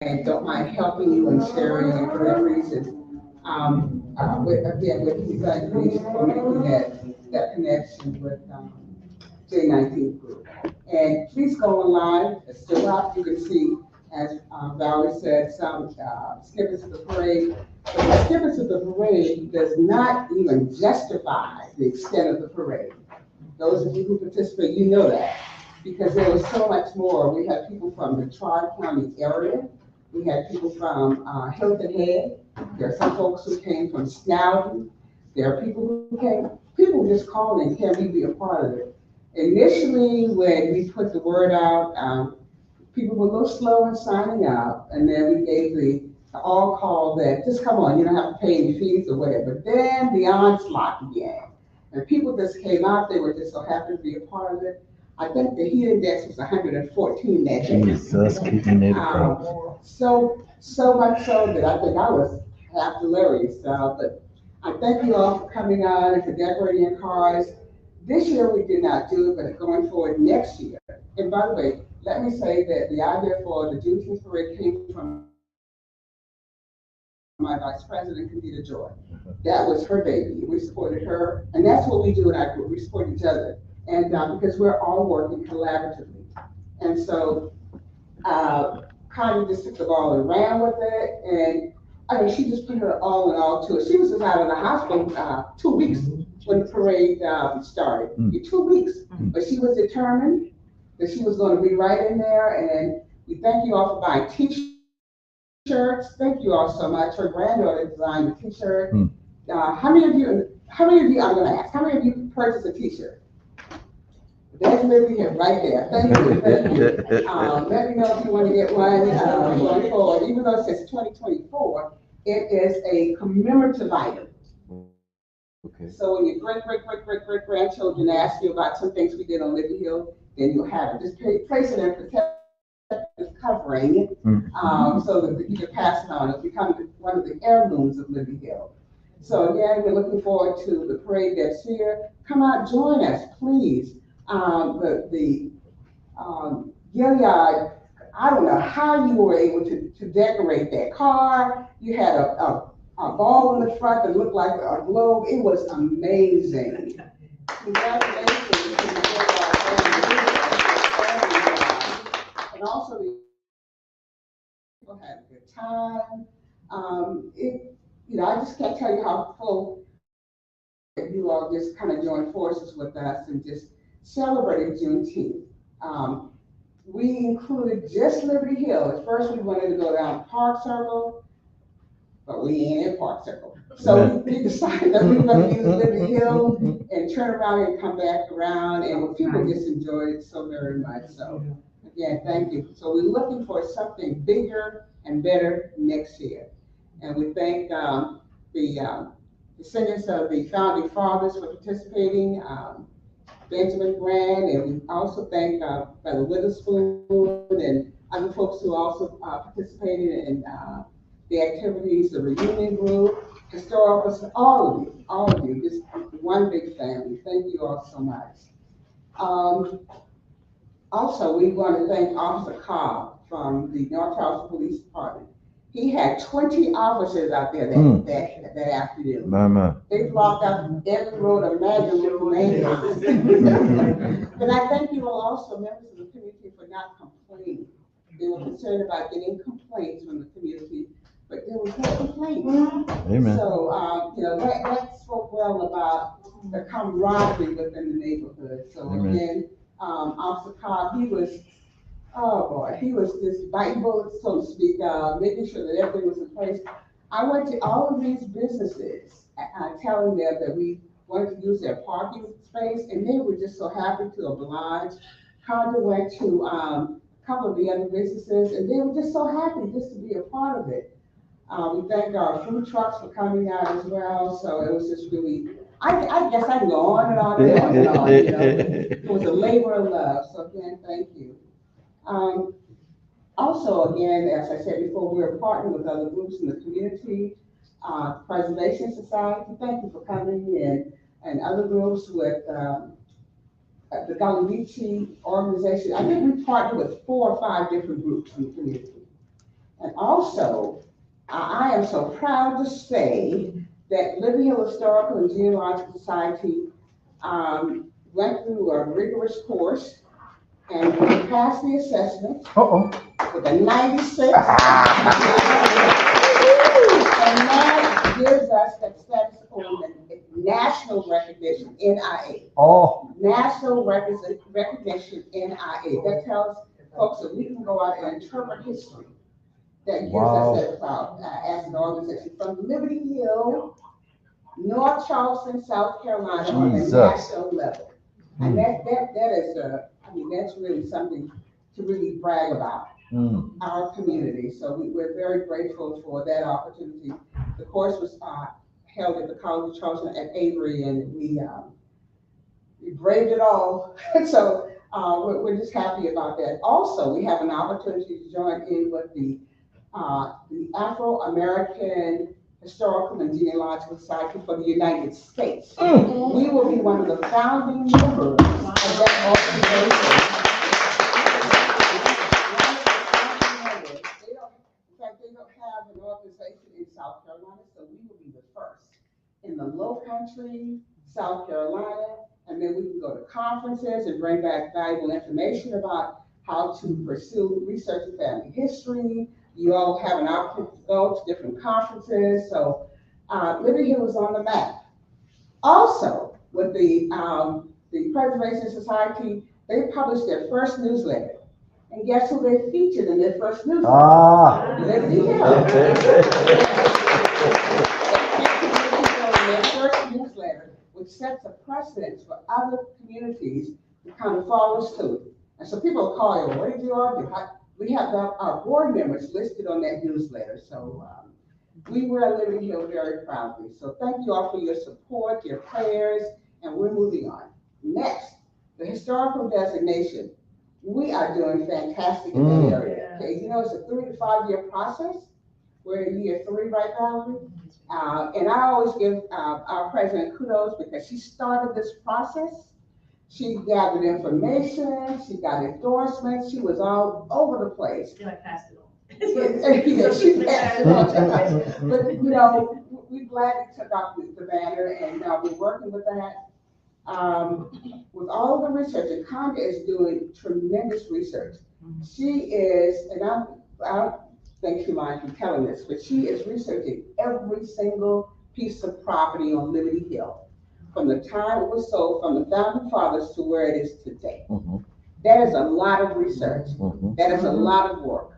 and don't mind helping you and sharing and for that reason. Again, with congratulations for making that connection with J19 group. And please go online, it's still up, you can see, as Valerie said, some snippets of the parade. But the snippets of the parade does not even justify the extent of the parade. Those of you who participate, you know that, because there was so much more. We had people from the Tri-County area. We had people from Hilton Head. There are some folks who came from Snowden. There are people who came, people just called and can we be a part of it? Initially, when we put the word out, people were a little slow in signing up, and then we gave the all call that just come on, you don't have to pay any fees or whatever. But then the onslaught began. And people just came out, they were just so happy to be a part of it. I think the heat index was 114 that day. Jesus, keeping it from. So much so that I think I was half delirious. But I thank you all for coming on and for decorating your cars. This year we did not do it, but going forward next year. And by the way, let me say that the idea for the Juneteenth parade came from my vice president, Meeting-Juy. That was her baby. We supported her, and that's what we do in our group. We support each other, and because we're all working collaboratively. And so Connie just took the ball and ran with it, and I mean, she just put her all in all to it. She was just out of the hospital 2 weeks when the parade started. 2 weeks, but she was determined that she was going to be right in there. And we thank you all for buying T-shirts. Thank you all so much. Her granddaughter designed the T-shirt. How many of you? I'm going to ask. How many of you purchased a T-shirt? There's Libby here, right there. Thank you. Thank you. Let me know if you want to get one going forward. Even though it says 2024, it is a commemorative item. Okay. So when your great grandchildren ask you about some things we did on Libby Hill, then you'll have it. Just place it in protective covering, so that you can pass it on. It'll become one of the heirlooms of Libby Hill. So again, we're looking forward to the parade that's here. Come out, join us, please. Gilead, I don't know how you were able to decorate that car. You had a ball in the front that looked like a globe. It was amazing. Congratulations. And also, the people had a good time. I just can't tell you how full you all just kind of joined forces with us and just celebrated Juneteenth. We included just Liberty Hill. At first, we wanted to go down Park Circle, but we ain't in Park Circle. So we decided that we were going to use Liberty Hill and turn around and come back around, and people just enjoyed it so very much. So again, thank you. So we're looking for something bigger and better next year. And we thank the descendants of the founding fathers for participating. Benjamin Grant, and we also thank Brother Witherspoon and other folks who also participated in the activities, the reunion group, historical, all of you, just one big family. Thank you all so much. Also, we want to thank Officer Cobb from the North Charleston Police Department. He had 20 officers out there that afternoon. Mama. They blocked out every road imaginable with the name. But I thank you all also, members of the community, for not complaining. They were concerned about getting complaints from the community, but there was no complaints. Amen. So, that spoke well about the camaraderie within the neighborhood. So again, Officer Cobb, he was just biting bullets, so to speak, making sure that everything was in place. I went to all of these businesses, telling them that we wanted to use their parking space, and they were just so happy to oblige. Conda went to a couple of the other businesses, and they were just so happy just to be a part of it. We thank our food trucks for coming out as well, so it was just really, I guess I can go on and on and on and on, It was a labor of love, so again, thank you. Also, again, as I said before, we're partnering with other groups in the community, Preservation Society, thank you for coming in, and other groups with the Galibichi organization. I think we partnered with 4 or 5 different groups in the community. And also, I am so proud to say that Liberty Hill Historical and Genealogical Society went through a rigorous course and we passed the assessment with a 96. And that gives us that status on the national recognition, NIA. National recognition, NIA. That tells folks that we can go out and interpret history. That gives us that clout as an organization from Liberty Hill, North Charleston, South Carolina, on the national level. And that is that's really something to really brag about. Our community. So we're very grateful for that opportunity. The course was held at the College of Charleston at Avery, and we braved it all. So we're just happy about that. Also, we have an opportunity to join in with the Afro-American Historical and Genealogical Society for the United States. We will be one of the founding members of that organization. They don't have an organization in South Carolina, so we will be the first in the Low Country, South Carolina, and then we can go to conferences and bring back valuable information about how to pursue research and family history. You all have an opportunity to go to different conferences, so Liberty Hill is on the map. Also, with the Preservation Society, they published their first newsletter. And guess who they featured in their first newsletter? Liberty Hill. Their first newsletter, which sets a precedent for other communities to kind of follow suit. And so people call you, what did you all do? We have our board members listed on that newsletter. So we wear Liberty Hill very proudly. So thank you all for your support, your prayers, and we're moving on. Next, the historical designation. We are doing fantastic in that area. Okay, you know, it's a 3 to 5 year process. We're in year 3 right now. And I always give our president kudos because she started this process. She gathered information, she got endorsements, she was all over the place. I passed it on. Yeah, she passed it on. But you know, we gladly took out the banner and we're working with that. With all the research, and Conda is doing tremendous research. She is, and I don't think she minds me telling this, but she is researching every single piece of property on Liberty Hill, from the time it was sold, from the founding fathers to where it is today. That is a lot of research. That is a lot of work.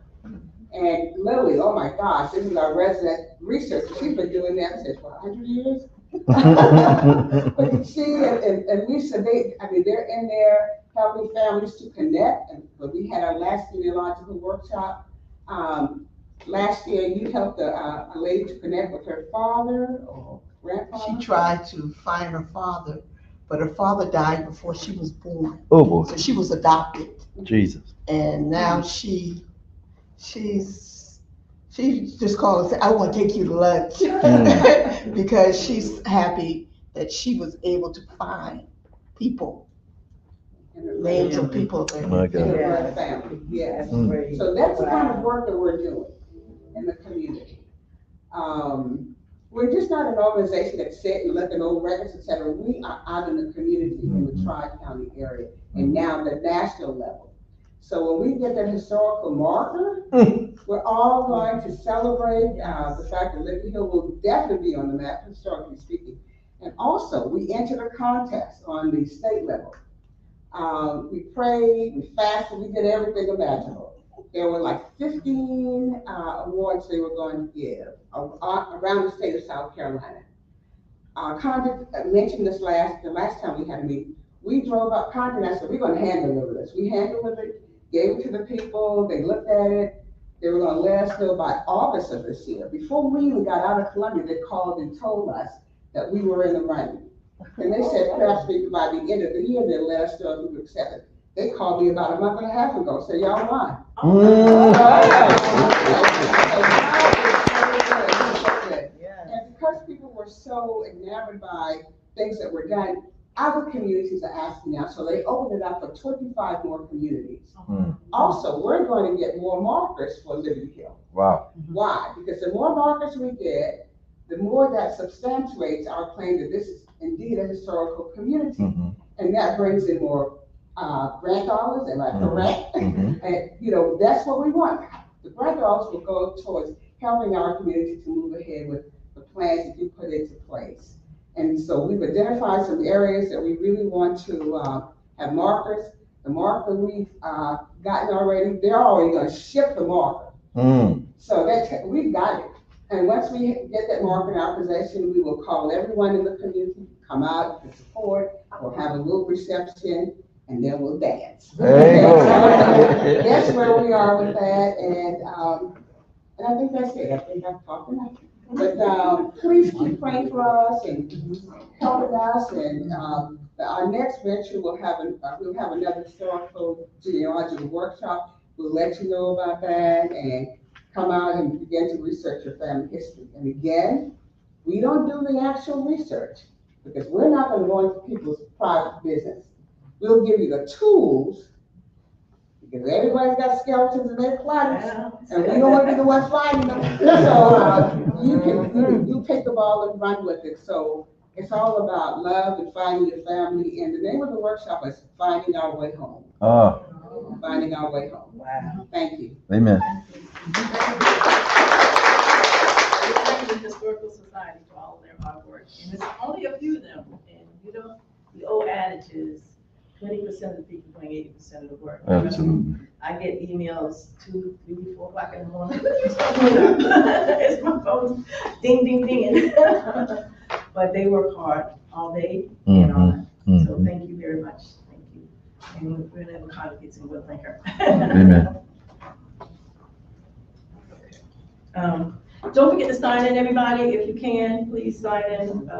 And Lily, oh my gosh, this is our resident researcher. She's been doing that since 100 years. But she and Lisa, they're in there helping families to connect. And but we had our last genealogical workshop. Last year, you helped a lady to connect with her father or grandfather. She tried to find her father, but her father died before she was born. Oh boy. So she was adopted. Jesus. And now she just called and said, I want to take you to lunch because she's happy that she was able to find people, names of people Oh my God. in her family. Yes. So that's the kind of work that we're doing in the community. We're just not an organization that sit and look at old records, et cetera. We are out in the community in the Tri-County area and now the national level. So when we get that historical marker, we're all going to celebrate the fact that Liberty Hill will definitely be on the map, historically speaking. And also, we entered a contest on the state level. We prayed, we fasted, we did everything imaginable. There were like 15 awards they were going to give around the state of South Carolina. Condon mentioned this the last time we had a meeting. We drove up Condon and I said, we're going to hand deliver this. We hand delivered it, gave it to the people, they looked at it. They were going to let us know by August of this year. Before we even got out of Columbia, they called and told us that we were in the running. And they said perhaps by the end of the year, they'll let us know if we were accepted. They called me about a month and a half ago, said, y'all won. And because people were so enamored by things that were done, other communities are asking now, so they opened it up for 25 more communities. Also, we're going to get more markers for Liberty Hill. Wow. Why? Because the more markers we get, the more that substantiates our claim that this is indeed a historical community. And that brings in more grant dollars, am I correct? And you know, that's what we want. The grant dollars will go towards helping our community to move ahead with the plans that you put into place. And so we've identified some areas that we really want to have markers. The marker we've gotten already, they're already going to ship the marker. So that we've got it. And once we get that marker in our possession, we will call everyone in the community to come out to support. We'll have a little reception, and then we'll dance. There you go. That's where we are with that, and I think that's it. I think I've talked enough. But please keep praying for us and helping us. And our next venture will have we'll have another historical genealogical workshop. We'll let you know about that and come out and begin to research your family history. And again, we don't do the actual research because we're not going to go into people's private business. We'll give you the tools because everybody's got skeletons in their closets, and we don't want to be the ones finding them. So you take the ball and run with it. So it's all about love and finding your family. And the name of the workshop is Finding Our Way Home. Finding Our Way Home. Wow. Thank you. Amen. Thank the Historical Society for all of their hard work. And it's only a few of them. And you know, the old adage is 20% of the people doing 80% of the work. Absolutely. I get emails 2, 3, 4 o'clock in the morning. It's my phone ding, ding, ding. But they work hard all day and all night. So thank you very much. Thank you. And we're going to have a congregate and we'll thank her. Amen. Don't forget to sign in, everybody. If you can, please sign in.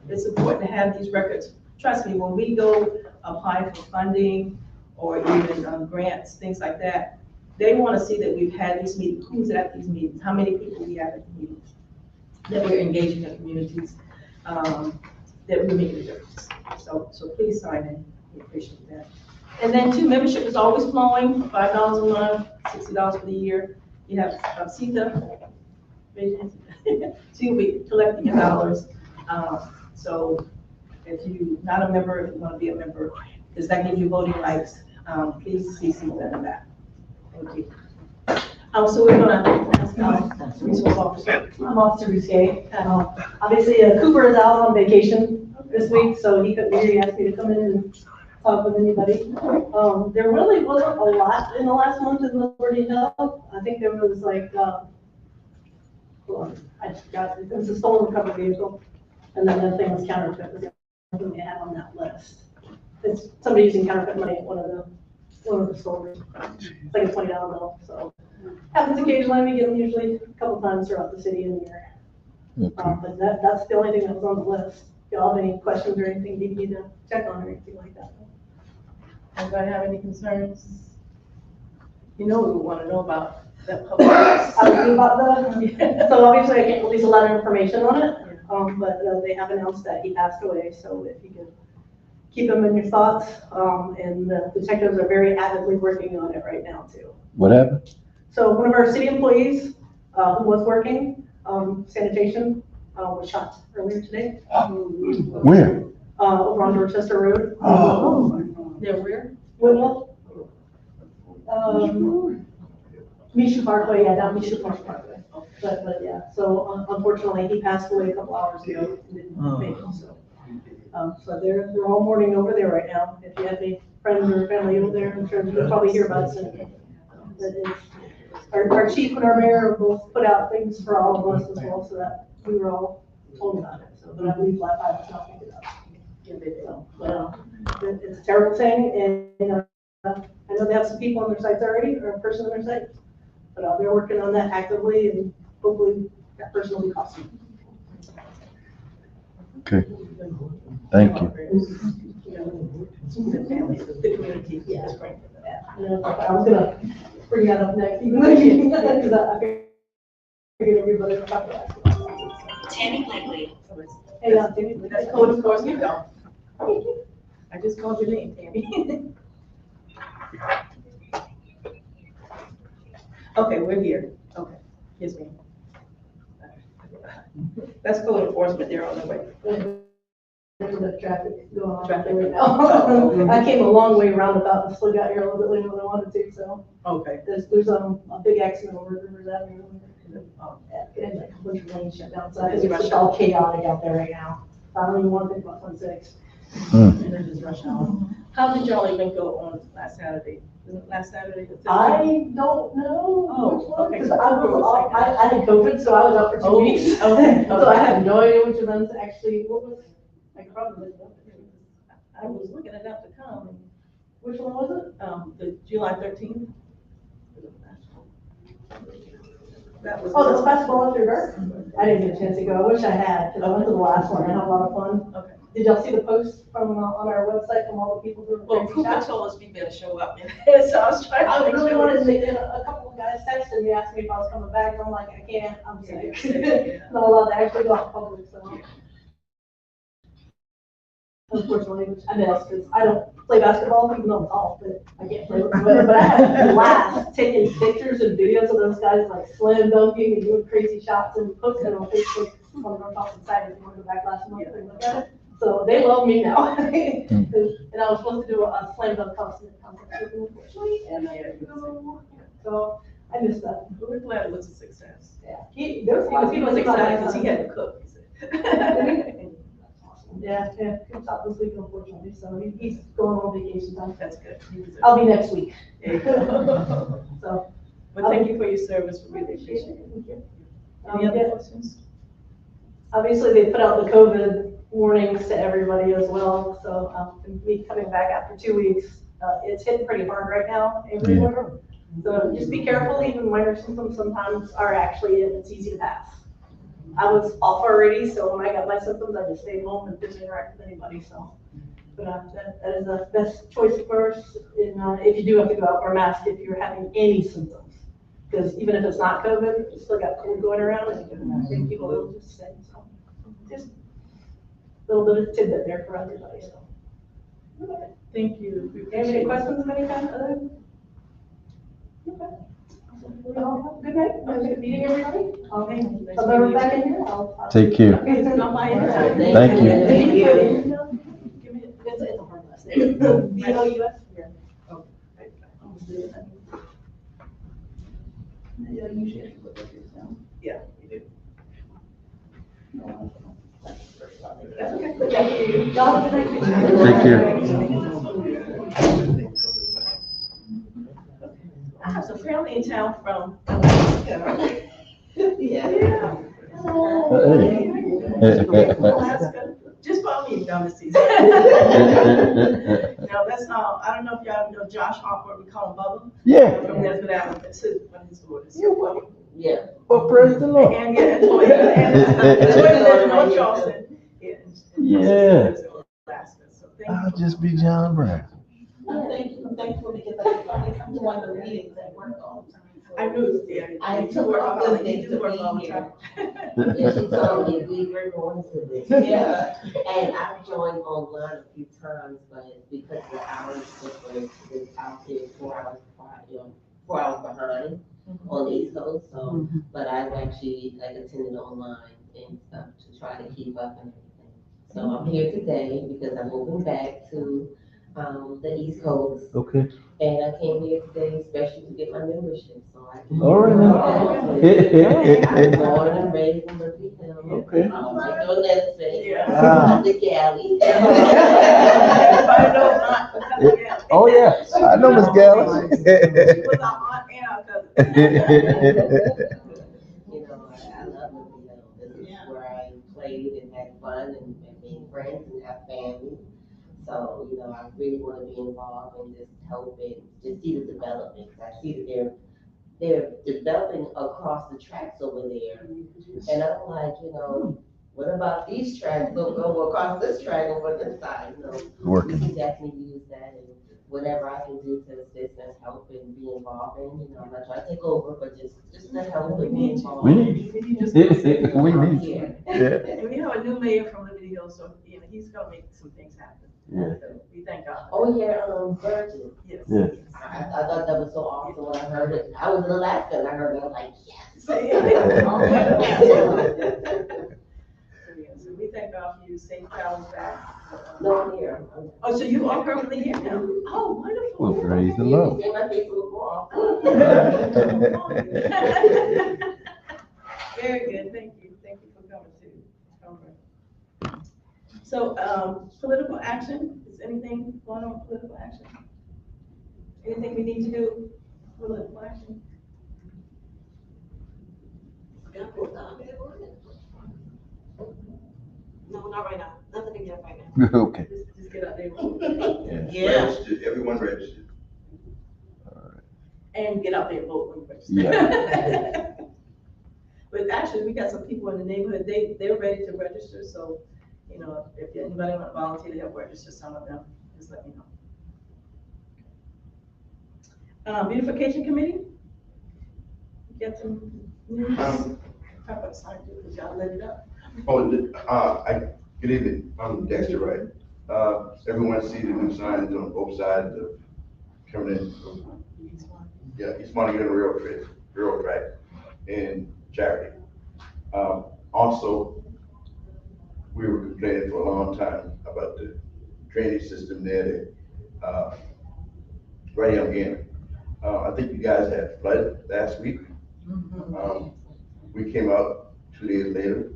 It's important to have these records. Trust me, when we go apply for funding or even grants, things like that, they want to see that we've had these meetings, who's at these meetings, how many people we have at the meetings, that we're engaging the communities, that we're making a difference. So please sign in. We appreciate that. And then too, membership is always flowing, $5 a month, $60 for the year. You have CETA. So you'll be collecting your dollars. So if you're not a member, if you want to be a member, because that gives you voting rights, please see CETA in the back. Thank you. So we're going to ask resource officer. I'm Officer Busquet. Obviously, Cooper is out on vacation this week, so he couldn't be here. He asked me to come in and talk with anybody. There really wasn't a lot in the last month in Liberty Hill. I think there was like, I forgot, it was a stolen recovery vehicle, and then the thing was counterfeit. Was the only thing they had on that list. It's somebody using counterfeit money at one of the stores. It's like a $20 bill. So happens occasionally. We get them usually a couple times throughout the city in the year. But that's the only thing that was on the list. If y'all have any questions or anything you need to check on or anything like that. Anybody have any concerns? You know we want to know about that public. So obviously I can't release a lot of information on it, but they have announced that he passed away. So if you can keep him in your thoughts, and the detectives are very avidly working on it right now too. What happened? So one of our city employees who was working sanitation was shot earlier today. Where? Over on Dorchester Road. Yeah, where? Whitwell. Mishu Parkway, yeah, down Mishu Parkway. But yeah, so unfortunately he passed away a couple hours ago. Didn't make it, so. So they're all mourning over there right now. If you have any friends or family over there, I'm sure you'll probably hear about it soon. Our chief and our mayor both put out things for all of us as well, so that we were all told about it. So, but I believe Black Lives was not picked it up. So, it's a terrible thing, and I know they have some people on their sites already, or a person on their site, but they're working on that actively, and hopefully that person will be caught soon. Okay. Thank you. The families, the community. Yeah. Just praying for that. I was gonna bring that up next, even though you, because I figured everybody would talk about it. Tammy Blakely. Hey, Tammy, That's code enforcement, though. I just called your name, Tammy. Okay, we're here. Okay, yes, ma'am. That's code enforcement, they're on their way. There's enough traffic going on Traffic. right Oh, now. okay. I came a long way roundabout and still got here a little bit later than I wanted to, so Okay. there's a big accident over Rivers Avenue. Oh, And like a bunch of lanes shut down, so I think it's just all chaotic out there right now. I don't even want to think about 26. and then just rush hour. How did y'all even go on last Saturday? Was it last Saturday? the 15th? I don't know. Oh, which one, okay. 'cause I was off, I had COVID, so I was out for 2 Oh, weeks. okay, So I have no idea which events actually, what was, I could probably look it up. I was looking it up to come. Which one was it? The July 13th. That was. Oh, the basketball after dark? I didn't get a chance to go. I wish I had, because I went to the last one. I had a lot of fun. Okay. Did y'all see the post from, on our website from all the people who were Well, crazy Cooper shots? told us we better show up, so I was trying to I make really sure. wanted to make it, a couple of guys texted me, asking me if I was coming back, and I'm like, I can't, I'm Yeah, sick. yeah. Not allowed to actually go out in public, so. Unfortunately, which I miss, because I don't play basketball, even though I'm tall, but I can't play with them. But I had a blast taking pictures and videos of those guys like slam dunking and doing crazy shots and posting it on Facebook. On the North side, if you want to go back last month and look at it. So they love me now. And I was supposed to do a slam dunk contest, unfortunately, and I didn't go. So I missed that. We're glad it was a success. Yeah, there was a lot of He people was excited excited because he had to cook. He said. Yeah, he was out this week unfortunately, so he's going on vacation time. That's good. He deserves I'll be next week. There you go. So. But thank you for your service, we really appreciate it. Any other Yeah. questions? Obviously, they put out the COVID warnings to everybody as well, so, me coming back after 2 weeks, it's hitting pretty hard right now everywhere. So just be careful, even minor symptoms sometimes are actually, it's easy to pass. I was off already, so when I got my symptoms, I just stayed home and didn't interact with anybody, so. But, that is the best choice for us, if you do have to go out, wear a mask if you're having any symptoms. Because even if it's not COVID, you still got cold going around and you can bring people ill just the same, so. Just a little bit of tidbit there for everybody, so. Okay. Thank you. We Any appreciate it. questions of any kind other? Okay. Well, good night, good meeting everybody. Thank you. I'll be right back in here. I'll- Take care. Okay, so not my anytime. Thank you. Thank you. Give me, it's a hard last name. B-O-U-S? Yeah. Yeah, usually have to look at this now. Yeah, you do. That's okay. Thank you. Y'all have a good night. Take care. I have some family in town from. Yeah. Alaska. Just call me dumb season. No, that's not, I don't know if y'all know Josh Harper, we call him Bubba. Yeah. From Nesbitt Avenue, that's one of his daughters. Yeah. Well, praise the Lord. And yeah, and Toya, and Toya lives in North Charleston. Yeah. Yeah. Alaska, so thank I'll you. just be John Brown. Thank you, because I come to one of the meetings at work all the time. I knew, yeah. I you took work off all- the day you to work be all the here. time. Yeah, she told me we were going to this. Yeah. And I've joined online a few times, but because of the hours difference, it's out there 4 hours, 4 hours behind on the East Coast, so, but I've actually like attended online and stuff to try to keep up and everything. So I'm here today because I'm moving back to, the East Coast, Okay. and I came here today especially to get my membership, so I can. All right. I'm born and raised in Liberty Hill. Okay. Right on that thing. Yeah. Ah. The galley. Everybody knows Aunt, because of Gally. Oh, yeah. I know Miss Gallus. She was our aunt and our cousin. You know, I love Liberty Hill. This is where I played and had fun and made friends and have family. So, you know, I really want to be involved and just help and just see the development. I see that they're developing across the tracks over there. And I'm like, you know, what about these tracks? Go across this track over this side, you know. We Working. can definitely use that and whatever I can do to assist and help and be involved in, you know, I'm not trying to take over, but just to help and be involved. We need you. We need you. Yeah. And we have a new mayor from Liberty Hill, so, you know, he's gonna make some things happen. Yeah. So we thank God. Oh, yeah, Virgin. Yes. Yeah. I thought that was so awesome when I heard it. I was in Alaska and I heard it, I was like, yes. So, yeah, so we thank God for you, safe travels back. No, I'm here. Oh, so you are permanently here now? Oh, Well, wonderful. praise the You Lord. see my face a little more often. Very good, thank you for coming too. All right. So, political action, is anything going on with political action? Anything we need to do, political action? No, not right now. Nothing to get right now. Okay. Just get out there Yeah. Registered, everyone registered. and get out there and vote when you register. Yeah. But actually, we got some people in the neighborhood, they're ready to register, so, you know, if anybody want to volunteer to help register some of them, just let me know. Beautification committee? Get some news? How about sign it, because y'all let it up. Good evening, I'm Dexter Wright. Everyone see the new signs on both sides of coming in. Yeah, East Montague and rail track and Charity. Also, we were complaining for a long time about the drainage system there, right here again. I think you guys had flood last week. We came out 2 days later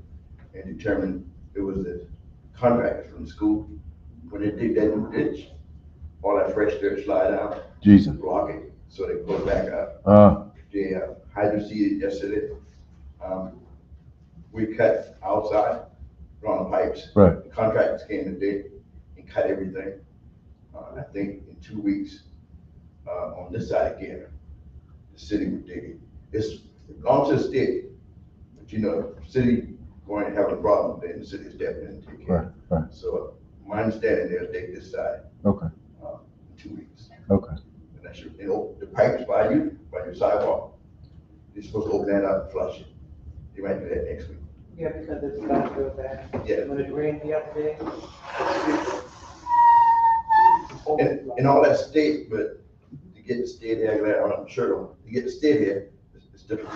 and determined it was the contractor from the school. When they dig that new ditch, all that fresh dirt slide out, Jesus. block it, so they pull it back up. They hydro seeded yesterday. We cut outside, run the pipes. Right. The contractors came today and cut everything. I think in 2 weeks, on this side again, the city would dig it. It's belongs to the state, but you know, the city going to have a problem, then the city is definitely take care. Right, right. So my understanding, they'll dig this side, Okay, in 2 weeks. okay. And that's your, the pipes by your sidewalk, they're supposed to open that up and flush it. They might do that next week. Yeah, because it's not real bad. Yeah. When it rained the other day. And all that state, but to get to stay there, I'm sure, to get to stay here, it's difficult.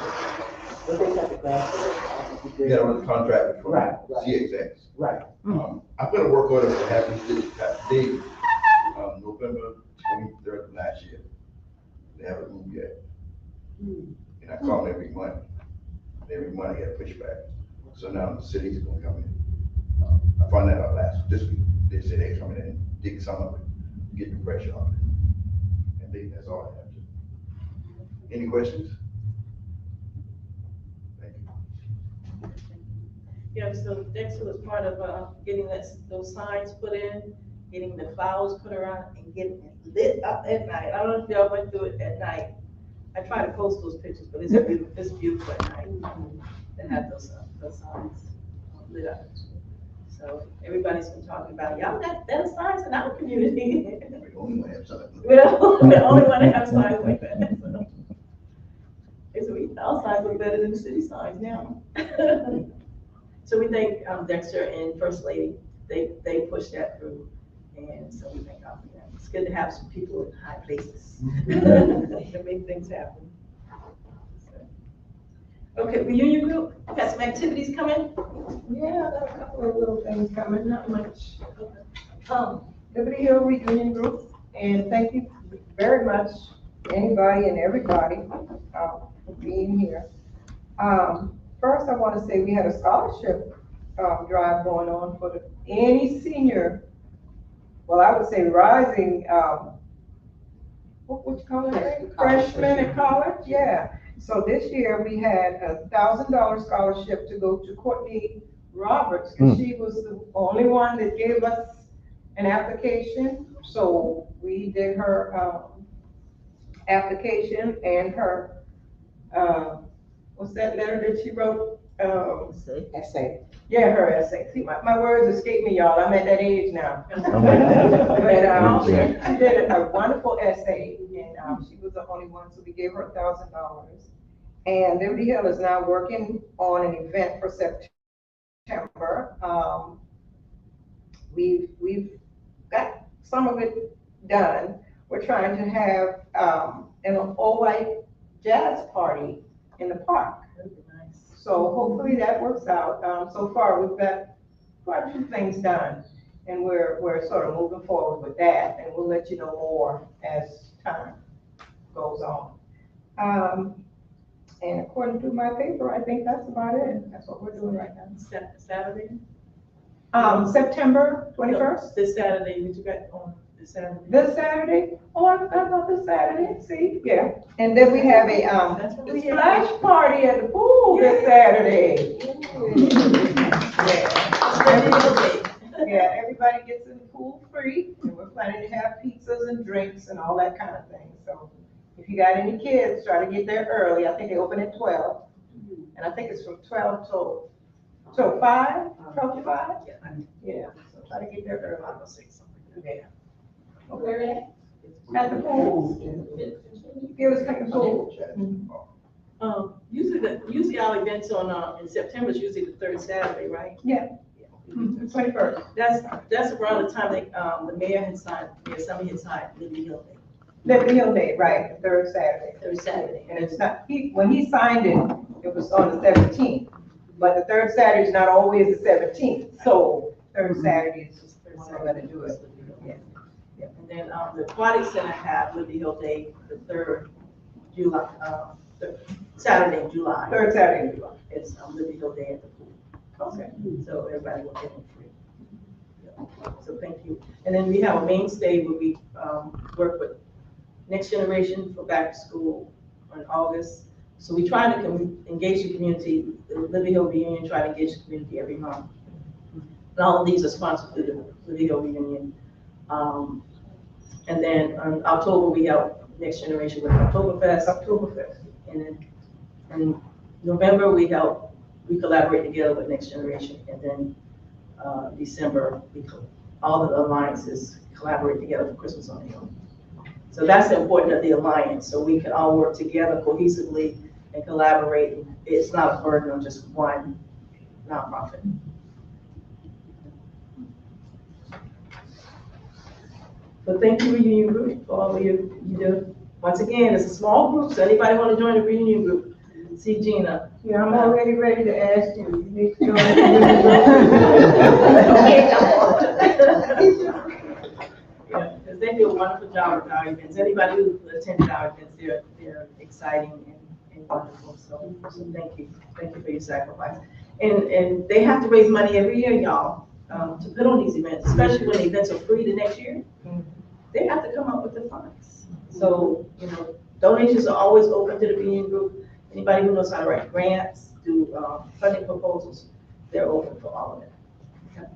But they got the grass. You gotta run the contract for Right, right. CXX. Right. I'm gonna work on it for having this today, November 23rd of last year. They haven't moved yet. And I call them every month. Every month I get pushback. So now the city's gonna come in. I found that out this week. They said they're coming in, dig some of it, get the pressure off it. And that's all I have to. Any questions? Thank you. Yeah, so Dexter was part of, getting those signs put in, getting the flowers put around and getting it lit up at night. I don't know if y'all went through it at night. I try to post those pictures, but it's beautiful at night. They have those signs lit up. So everybody's been talking about, y'all got better signs in our community. We only want to have something. We're the only one that have signs like that. So our signs look better than the city signs now. So we thank Dexter and First Lady, they pushed that through. And so we thank God for that. It's good to have some people in high places to make things happen. Okay, reunion group, got some activities coming? Yeah, I got a couple of little things coming, not much. Liberty Hill Reunion Group, and thank you very much, anybody and everybody, for being here. First, I want to say we had a scholarship, drive going on for any senior, well, I would say rising, what would you call it? Freshman at college, yeah. So this year we had $1,000 scholarship to go to Courtney Roberts, because she was the only one that gave us an application. So we did her application and her, what's that letter that she wrote? Essay. Yeah, her essay. See, my words escape me, y'all. I'm at that age now. Oh, But she did a wonderful essay, and she was the only one, so we gave her $1,000. And Liberty Hill is now working on an event for September. We've got some of it done. We're trying to have, an all-white jazz party in the park. That'd be nice. So hopefully that works out. So far, we've got quite a few things done, and we're sort of moving forward with that, and we'll let you know more as time goes on. And according to my paper, I think that's about it. That's what we're doing right now. Saturday? September 21st? This Saturday, what you got on this Saturday? This Saturday? Oh, I forgot about this Saturday, see, yeah. And then we have a, That's what we splash party at the pool this Saturday. Yeah, everybody gets in the pool free, and we're planning to have pizzas and drinks and all that kind of thing. So if you got any kids, try to get there early. I think they open at 12, and I think it's from 12 till 5, 12 to 5? Yeah, so try to get there early. 5 or 6, something. Yeah. Okay. At the pool. Give us a pool. Usually our events on, in September is usually the third Saturday, right? Yeah. 21st. That's around the time that, the mayor had signed, Mayor Summer had signed Liberty Hill Day. Liberty Hill Day, right, the third Saturday. Third Saturday. And it's not, when he signed it, it was on the 17th, but the third Saturday is not always the 17th, so third Saturday is when we're gonna do it. Yeah. And then, the Aquatic Center have Liberty Hill Day, the third July, Saturday in July. Third Saturday in July. It's, Liberty Hill Day at the pool. Okay. So everybody will get it free. Yeah. So thank you. And then we have a mainstay where we, work with Next Generation for back to school in August. So we try to engage the community. The Liberty Hill Reunion try to engage the community every month. And all of these are sponsored through the Liberty Hill Reunion. And then in October, we help Next Generation with Oktoberfest. And then in November, we collaborate together with Next Generation. And then December, all of the alliances collaborate together for Christmas on the Hill. So that's the importance of the alliance, so we can all work together cohesively and collaborate. It's not a burden on just one nonprofit. So thank you, Reunion Group, for all you do. Once again, it's a small group, so anybody want to join the Reunion Group, see Gina. Yeah, I'm already ready to ask you. You need to join. Yeah, because they do a wonderful job with our events. Anybody who attended our events, they're exciting and wonderful. So thank you for your sacrifice. And they have to raise money every year, y'all, to put on these events, especially when the events are free the next year. They have to come up with the funds. So, donations are always open to the Reunion Group. Anybody who knows how to write grants, do funding proposals, they're open for all of it. Okay.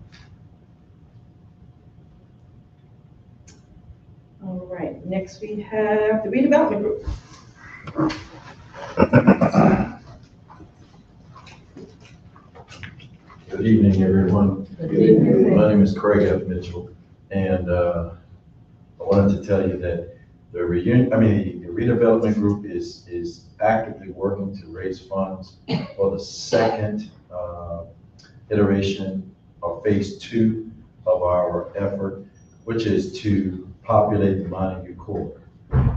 All right, next we have the redevelopment group. Good evening, everyone. Good evening. My name is Craig F. Mitchell, and I wanted to tell you that the redevelopment group is actively working to raise funds for the second iteration of phase 2 of our effort, which is to populate the Meeting-Juy corridor.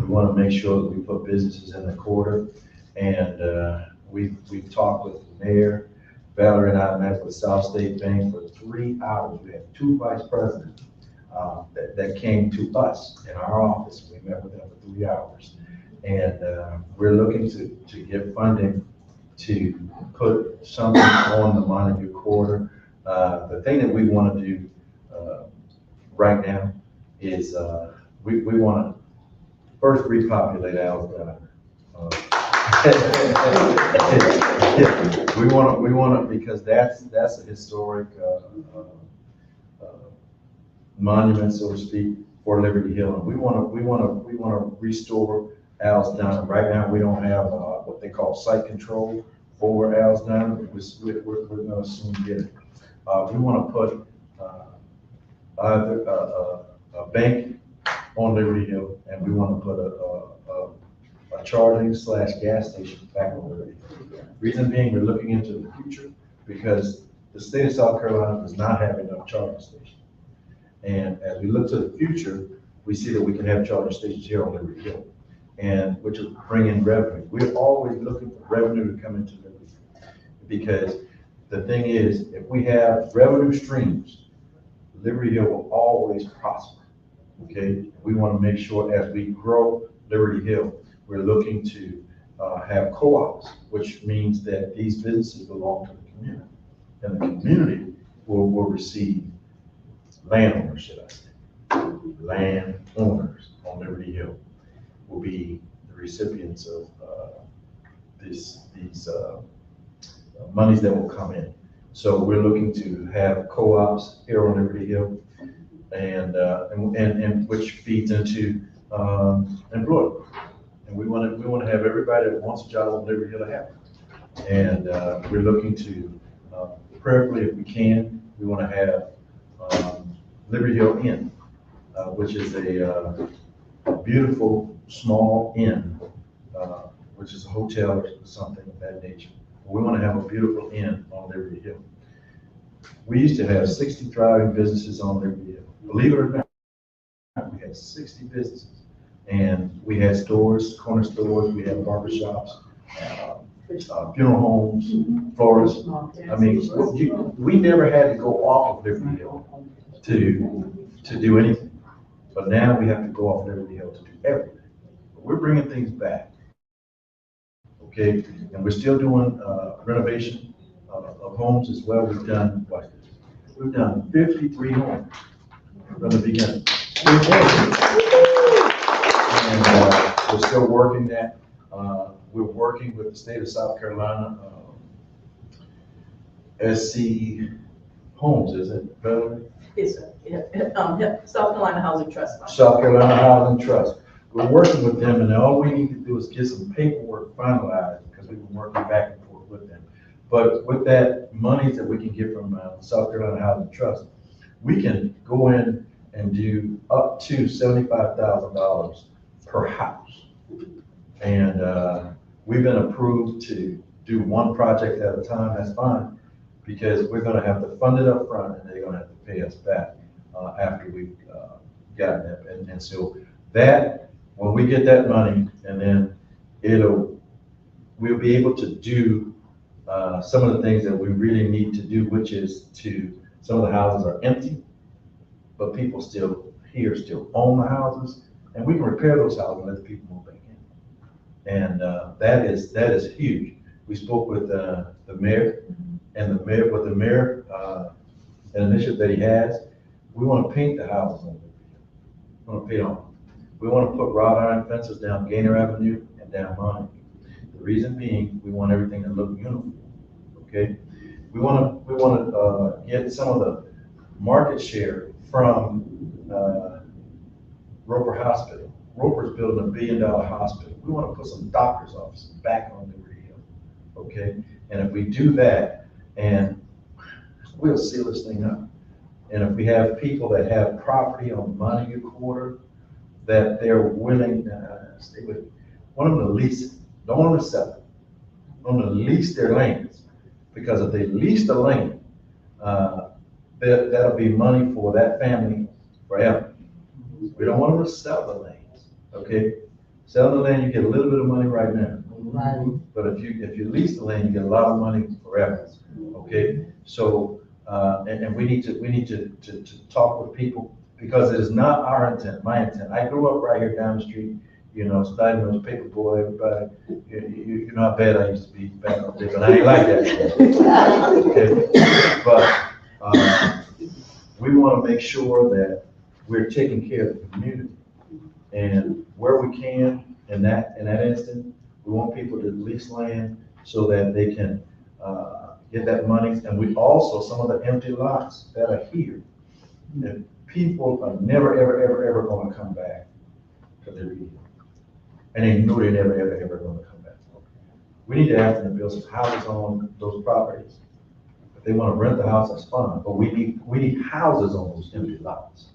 We want to make sure that we put businesses in the corridor, and we've talked with the mayor. Valerie and I met with South State Bank for 3 hours. We had 2 vice presidents that came to us in our office. We met with them for 3 hours. And we're looking to get funding to put something on the Meeting-Juy corridor. The thing that we want to do right now is we want to first repopulate Alabama. We want to, because that's a historic monument, so to speak, for Liberty Hill, and we want to restore Al's Diner. Right now, we don't have what they call site control over Al's Diner. We're going to soon get it. We want to put either a bank on Liberty Hill, and we want to put a charging / gas station back on Liberty Hill. Reason being, we're looking into the future because the state of South Carolina does not have enough charging stations. And as we look to the future, we see that we can have charging stations here on Liberty Hill, and which will bring in revenue. We're always looking for revenue to come into Liberty, because the thing is, if we have revenue streams, Liberty Hill will always prosper. Okay, we want to make sure as we grow Liberty Hill, we're looking to have co-ops, which means that these businesses belong to the community, and the community will receive landowners, should I say. Landowners on Liberty Hill will be the recipients of these monies that will come in. So we're looking to have co-ops here on Liberty Hill, and which feeds into employment. And we want to have everybody that wants a job on Liberty Hill to have it. And we're looking to prayerfully, if we can, we want to have Liberty Hill Inn, which is a beautiful small inn, which is a hotel or something of that nature. We want to have a beautiful inn on Liberty Hill. We used to have 60 thriving businesses on Liberty Hill. Believe it or not, we had 60 businesses. And we had stores, corner stores, we had barbershops, funeral homes, florists. I mean, we never had to go off of Liberty Hill to do anything. But now we have to go off Liberty Hill to do everything. But we're bringing things back. Okay, and we're still doing renovation of homes as well. We've done 53 homes from the beginning. And we're still working that. We're working with the state of South Carolina, SC Homes, is it, Valerie? Yes, sir. South Carolina Housing Trust Fund. South Carolina Housing Trust. We're working with them, and all we need to do is get some paperwork finalized, because we've been working back and forth with them. But with that money that we can get from South Carolina Housing Trust, we can go in and do up to $75,000 per house. And we've been approved to do one project at a time. That's fine, because we're going to have to fund it up front, and they're going to have to pay us back after we've gotten it. And so that, when we get that money, and then we'll be able to do some of the things that we really need to do, which is some of the houses are empty, but people still own the houses, and we can repair those houses and let the people move back in. And that is huge. We spoke with the mayor, and the mayor, an initiative that he has, we want to paint the houses on. We want to paint on. We want to put wrought iron fences down Gaynor Avenue and down Montague. The reason being, we want everything to look uniform. Okay, we want to get some of the market share from Roper Hospital. Roper's building $1 billion hospital. We want to put some doctor's offices back on Liberty Hill. Okay, and if we do that, and we'll seal this thing up. And if we have people that have property on Montague Quarter that they're willing to stay with, want them to lease it. Don't want them to sell it. Want them to lease their lands, because if they lease the land, that'll be money for that family forever. We don't want them to sell the lands. Okay, sell the land, you get a little bit of money right now. Right. But if you lease the land, you get a lot of money forever. Okay, so and we need to talk with people, because it is not our intent, my intent. I grew up right here down the street, studying those paper boy, everybody. You know how bad I used to be back in the day, but I ain't like that. Okay. But we want to make sure that we're taking care of the community, and where we can, in that instant, we want people to lease land so that they can get that money. And we also, some of the empty lots that are here, that people are never, ever going to come back to their region. And they know they're never, ever going to come back. We need to ask them to build some houses on those properties. If they want to rent the house, that's fine, but we need houses on those empty lots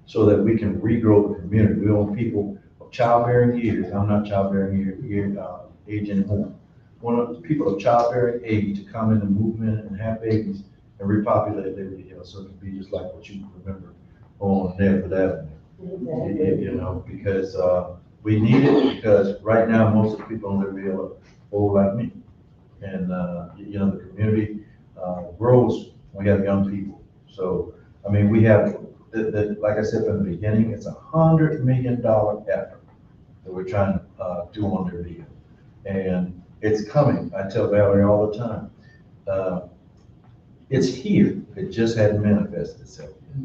so that we can regrow the community. We want people of childbearing years. I'm not childbearing age anymore. We want people of childbearing age to come in and move in and have babies and repopulate Liberty Hill, so it can be just like what you remember on Nedford Avenue. You know, because, we need it, because right now, most of the people on Liberty Hill are old like me. And, you know, the community, grows when we have young people. So, I mean, we have, like I said from the beginning, it's $100 million effort that we're trying to, do on Liberty Hill. And it's coming. I tell Valerie all the time. It's here. It just hadn't manifested itself yet.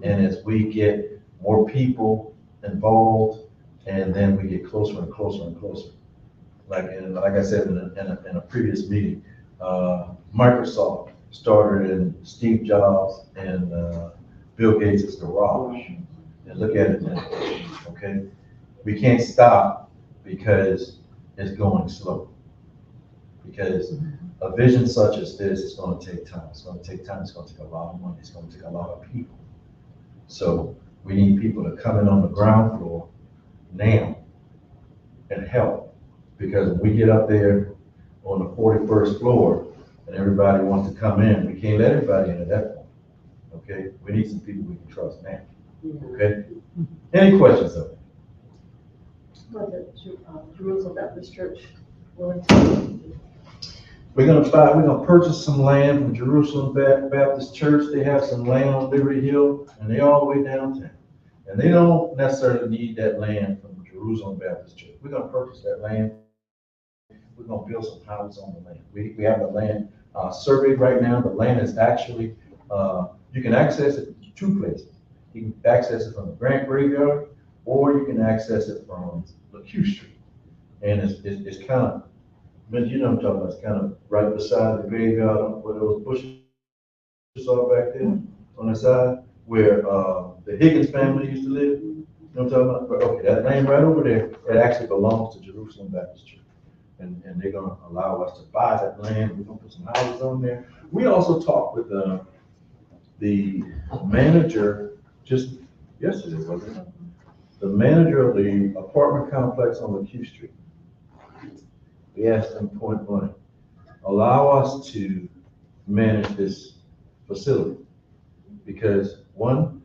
And as we get more people involved, and then we get closer and closer and closer. Like I said in a previous meeting, Microsoft started in Steve Jobs and Bill Gates' garage. And look at it now, okay? We can't stop because it's going slow. Because a vision such as this is going to take time. It's going to take time. It's going to take a lot of money. It's going to take a lot of people. So we need people to come in on the ground floor now and help. Because when we get up there on the 41st floor and everybody wants to come in, we can't let everybody in at that point. Okay? We need some people we can trust now. Okay? Any questions though? But the Jerusalem Baptist Church willing to. We're gonna purchase some land from Jerusalem Baptist Church. They have some land on Liberty Hill, and they're all the way downtown. And they don't necessarily need that land from Jerusalem Baptist Church. We're gonna purchase that land. We're gonna build some houses on the land. We have the land surveyed right now. The land is actually, you can access it two places. You can access it from the Grant Graveyard, or you can access it from the Q Street. And it's kind of, but you know what I'm talking about, it's kind of right beside the graveyard where those bushes are back there on the side, where the Higgins family used to live. You know what I'm talking about? But, okay, that land right over there, it actually belongs to Jerusalem Baptist Church. And they're gonna allow us to buy that land. We're gonna put some houses on there. We also talked with the manager just yesterday, wasn't it? The manager of the apartment complex on the Q Street. We asked them point blank, allow us to manage this facility. Because one,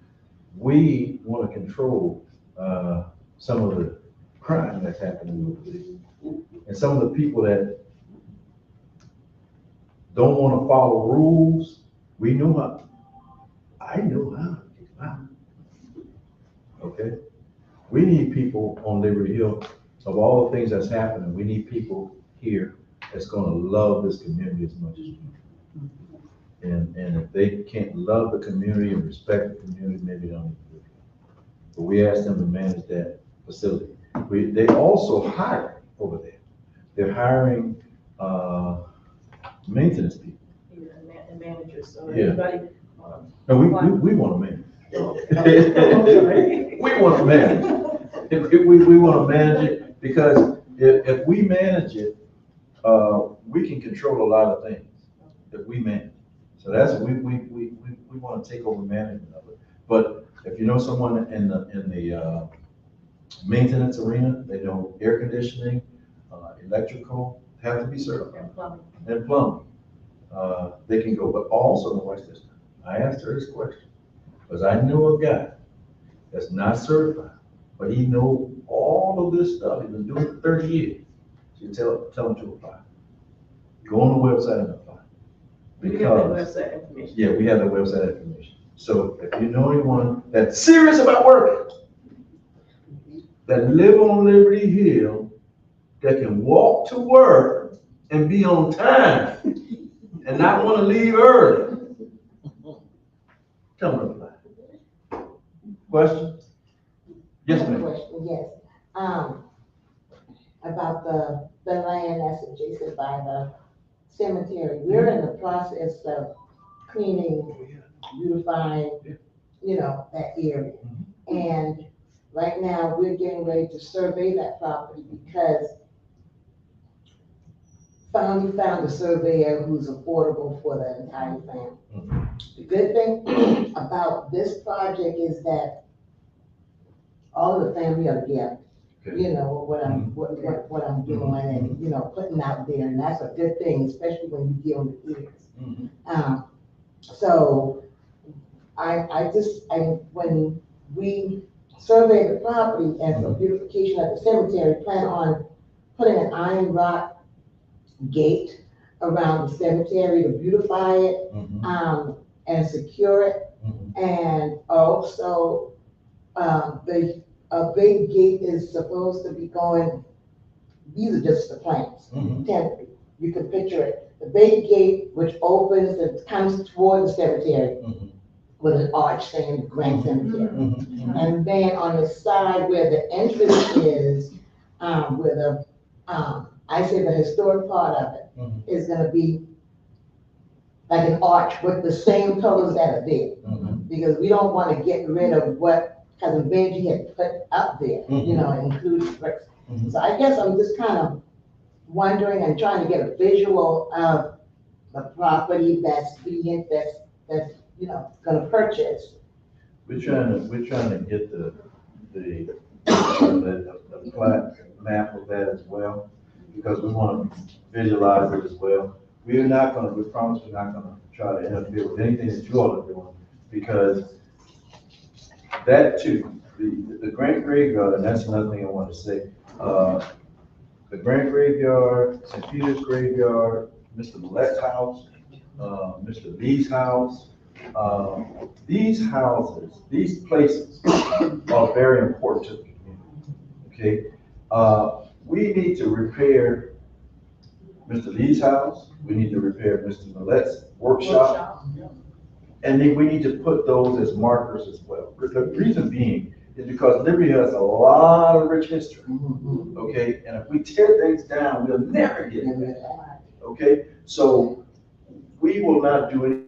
we want to control some of the crime that's happening with the, and some of the people that don't want to follow rules. We know how, I know how to get out. Okay? We need people on Liberty Hill, of all the things that's happening, we need people here that's gonna love this community as much as we do. And if they can't love the community and respect the community, maybe they don't need to do it. But we asked them to manage that facility. They also hire over there. They're hiring, maintenance people. And managers, so Yeah. everybody. No, we want to manage. We want to manage. We want to manage it, because if we manage it, we can control a lot of things if we manage. So that's, we want to take over management of it. But if you know someone in the maintenance arena, they know air conditioning, electrical, have to be certified. And plumbing. They can go, but also, watch this. I asked her this question, because I know a guy that's not certified, but he knows all of this stuff. He's been doing it for 30 years. So tell him to apply. Go on the website and apply. We have that website information. Yeah, we have the website information. So if you know anyone that's serious about working, that live on Liberty Hill, that can walk to work and be on time and not want to leave early, tell them to apply. Questions? Yes, I have a ma'am. question, yes. About the land that's adjacent by the cemetery. We're in the process of cleaning, beautifying, you know, that area. And right now, we're getting ready to survey that property because we found a surveyor who's affordable for the entire family. The good thing about this project is that all of the family are together. You know, what I'm doing and, you know, putting out there, and that's a good thing, especially when you deal with kids. So when we survey the property and for beautification of the cemetery, plan on putting an iron rod gate around the cemetery to beautify it, and secure it. And also, a big gate is supposed to be going, these are just the plans. You can picture it. The big gate which opens and comes toward the cemetery with an arch saying the Grand Cemetery. And then on the side where the entrance is, where the, I say the historic part of it is gonna be like an arch with the same colors that are there. Because we don't wanna get rid of what Cousin Benji had put up there, you know, including bricks. So I guess I'm just kind of wondering and trying to get a visual of the property that's you know, gonna purchase. We're trying to get the plat map of that as well, because we want to visualize it as well. We promise we're not gonna try to interfere with anything that you all are doing, because that too, the Grant Graveyard, and that's another thing I want to say, the Grant Graveyard, St. Peter's Graveyard, Mr. Millet's house, Mr. Lee's house, these houses, these places are very important to the community, okay? We need to repair Mr. Lee's house, we need to repair Mr. Millet's workshop, and then we need to put those as markers as well. The reason being is because Liberty has a lot of rich history, okay? And if we tear things down, we'll never get it back, okay? So we will not do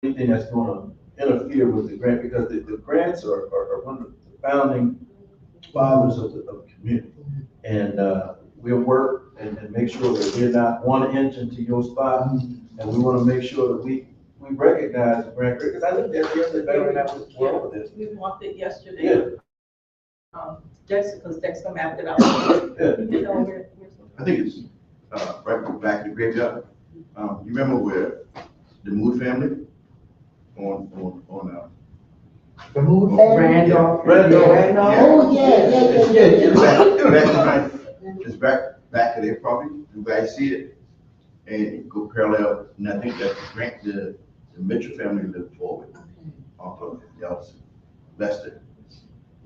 anything that's gonna interfere with the grant, because the grants are one of the founding fathers of the community. And we'll work and make sure that we're not one inch into your spot, and we wanna make sure that we recognize the grant, because I think that's yesterday, we're over this. We walked it yesterday. Yeah. Dexter, because Dexter mapped it out. Yeah. You know, I think it's, right back in the graveyard. You remember where the Mood family on, The Mood family? Randolph. Oh, yeah. It's back of their property, you guys see it, and go parallel, and I think that's the Mitchell family lived forward off of y'all's Lester.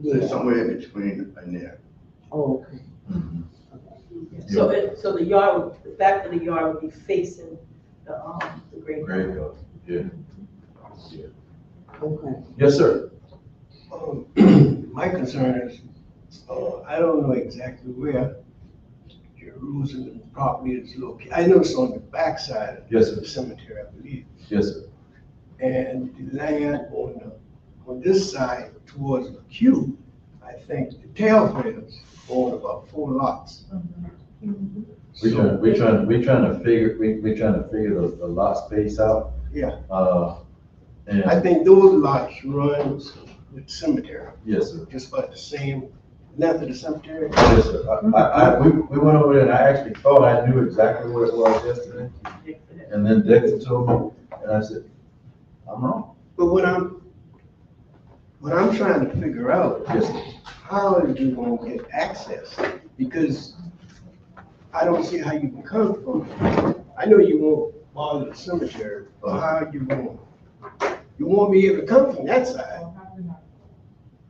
So it's somewhere in between and there. Oh, okay. So the yard, the back of the yard would be facing the graveyard. Yeah. Okay. Yes, sir. My concern is, I don't know exactly where Jerusalem property is located. I know it's on the backside of Yes, sir. the cemetery, I believe. Yes, sir. And the land on this side towards the Q, I think the tail fence on about 4 lots. We're trying to figure the lot space out. Yeah. And I think those lots run with the cemetery. yes, sir. Just about the same length of the cemetery. Yes, sir. We went over there, and I actually thought I knew exactly where it was yesterday. And then Dexter told me, and I said, I'm wrong. But what I'm trying to figure out Yes, is sir. how are you going to get access? Because I don't see how you can come from, I know you won't bother the cemetery, but how you won't be able to come from that side.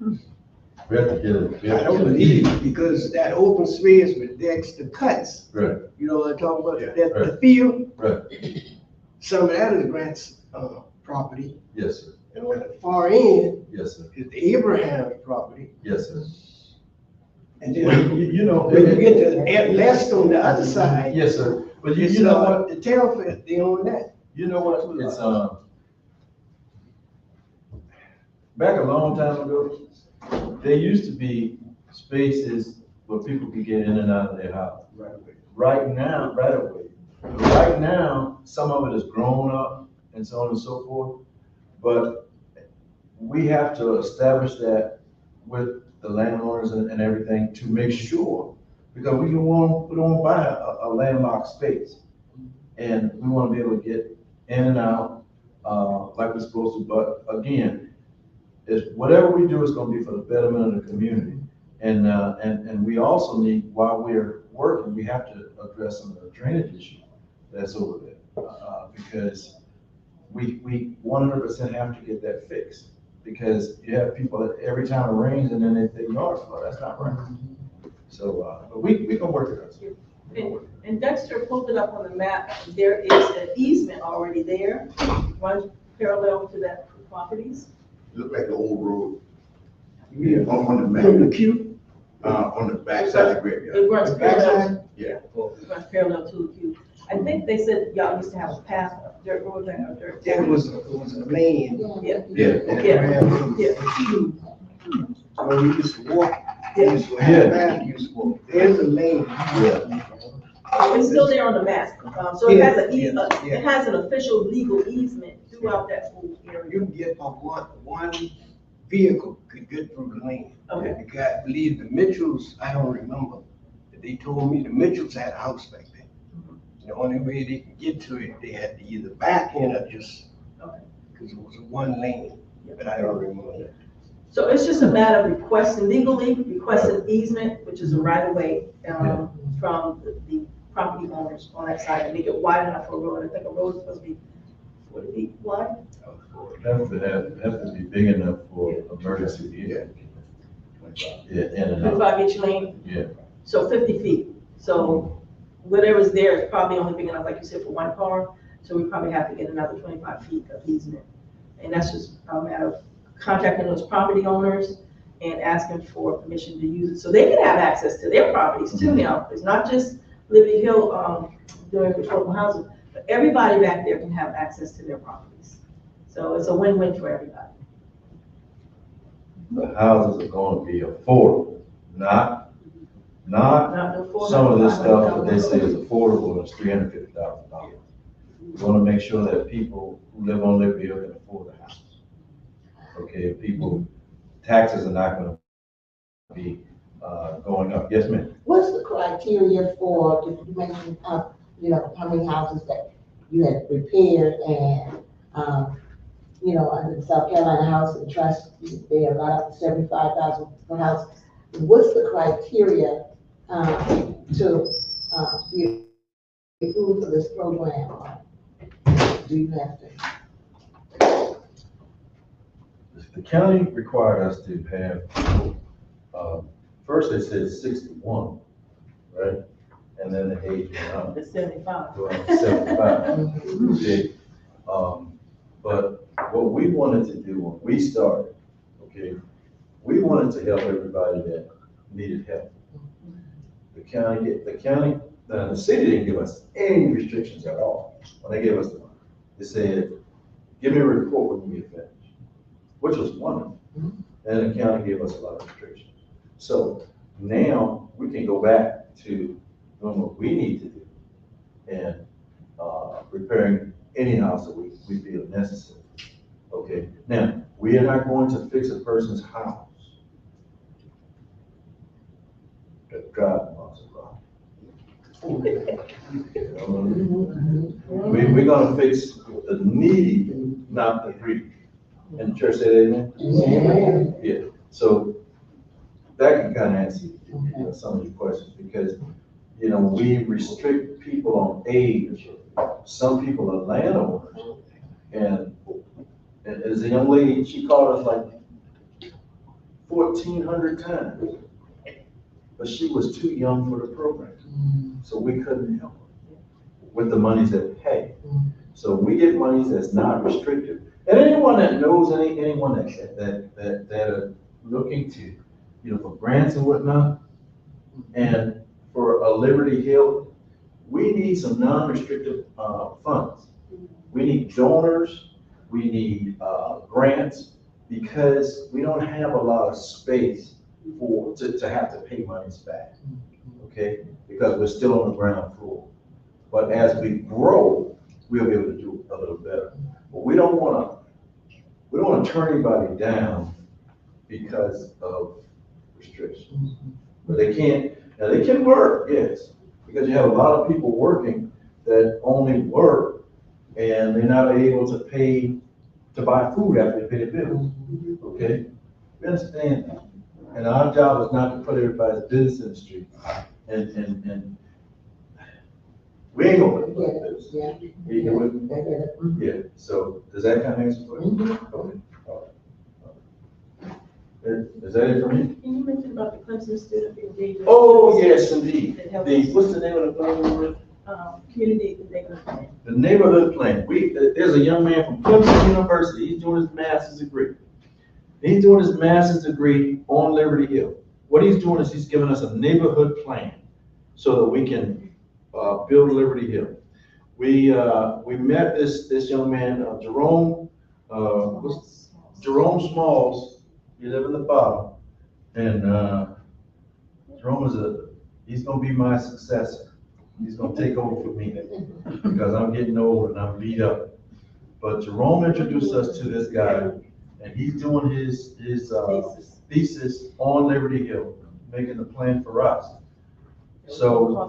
We have to get it. I don't believe it, because that open space with Dexter cuts, Right, you know what I'm talking about? Yeah. The field, right. some of that is Grant's property, Yes, sir. and on the far end Yes, sir. is the Abraham property. Yes, sir. And then, you know, when you get to Lest on the other side, Yes, sir. But it's, you know what? the tail fence, they own that. You know what? It's, back a long time ago, there used to be spaces where people could get in and out of their house. Right now, some of it is grown up and so on and so forth, but we have to establish that with the landowners and everything to make sure, because we don't want to buy a landlocked space. And we want to be able to get in and out like we're supposed to, but again, whatever we do is gonna be for the betterment of the community. And we also need, while we're working, we have to address some of the drainage issues that's over there. Because we 100% have to get that fixed. Because you have people that every time it rains and then they yard flood, that's not right. So, but we can work it out. And Dexter pulled it up on the map, there is an easement already there, runs parallel to that properties. Look like the old road. Yeah. On the map. From the queue? On the backside of the graveyard. It runs parallel, Yeah. it runs parallel to the queue. I think they said y'all used to have a path, a dirt road there, a dirt. It was a lane. Yeah. Yeah. So we used to walk, we used to have back, we used to walk. There's a lane. Yeah. It's still there on the map, so it has Yeah. it has an official legal easement throughout that whole area. You can get one vehicle could get through the lane. Okay. Because I believe the Mitchells, I don't remember, but they told me the Mitchells had a house back there. The only way they could get to it, they had to either back in or just, because it was a one lane, but I don't remember that. So it's just a matter of legally requesting easement, which is a right of way, from the property owners on that side, and make it wide enough for a road. I think a road is supposed to be 40 feet wide. It has to be big enough for emergency vehicles. Yeah, in and out. 25 each lane. Yeah. So 50 feet. So whatever's there is probably only big enough, like you said, for one car. So we probably have to get another 25 feet of easement. And that's just a matter of contacting those property owners and asking for permission to use it. So they can have access to their properties too now. It's not just Liberty Hill doing affordable housing, but everybody back there can have access to their properties. So it's a win-win for everybody. The houses are gonna be affordable, not Not some of this stuff that they say is affordable and it's $350,000. We wanna make sure that people who live on Liberty Hill can afford a house. Okay, taxes are not gonna be, going up. Yes, ma'am? What's the criteria for, if you mentioned, how many houses that you had repaired and, under the South Carolina House and Trust, they allowed up to 75,000 per house. What's the criteria, to, be approved for this program? Do you have to? The county required us to have, first they said 61, right? And then the age went up. The 75. to 75. Okay. But what we wanted to do when we started, okay, we wanted to help everybody that needed help. The city didn't give us any restrictions at all. When they gave us the money, they said, give me a report when you get finished, which was wonderful. And the county gave us a lot of restrictions. So now we can go back to doing what we need to do and repairing any house that we feel necessary. Okay, now, we are not going to fix a person's house that drives miles We're gonna fix the needy, not the greedy. And the church said amen? Yeah, so that can kind of answer some of your questions, because, we restrict people on age. Some people are landowners, and as a young lady, she called us like 1,400 times, but she was too young for the program, so we couldn't help her with the monies that we pay. So we get monies that's not restricted. And anyone that knows anyone that are looking to, for grants and whatnot, and for a Liberty Hill, we need some non-restricted funds. We need donors, we need grants, because we don't have a lot of space to have to pay monies back, okay? Because we're still on the ground floor. But as we grow, we'll be able to do a little better. But we don't want to turn anybody down because of restrictions. But they can work, yes, because you have a lot of people working that only work and they're not able to pay, to buy food after they pay their bills, okay? We understand that. And our job is not to put everybody's business in the street. And we ain't gonna put everybody's business. Yeah. You get with me? I get it. Yeah, so does that kind of answer for you? Mhm. Okay, all right. Is that it for me? Can you mention about the Clemson student engagement? Oh, yes, indeed. That helps The, us, what's the name of the plan? community engagement plan. The neighborhood plan. There's a young man from Clemson University. He's doing his master's degree. He's doing his master's degree on Liberty Hill. What he's doing is he's giving us a neighborhood plan so that we can build Liberty Hill. We met this young man, Jerome Smalls. He lives in the bottom, and Jerome he's gonna be my successor. He's gonna take over for me because I'm getting old and I'm beat up. But Jerome introduced us to this guy, and he's doing his thesis on Liberty Hill, making the plan for us. So,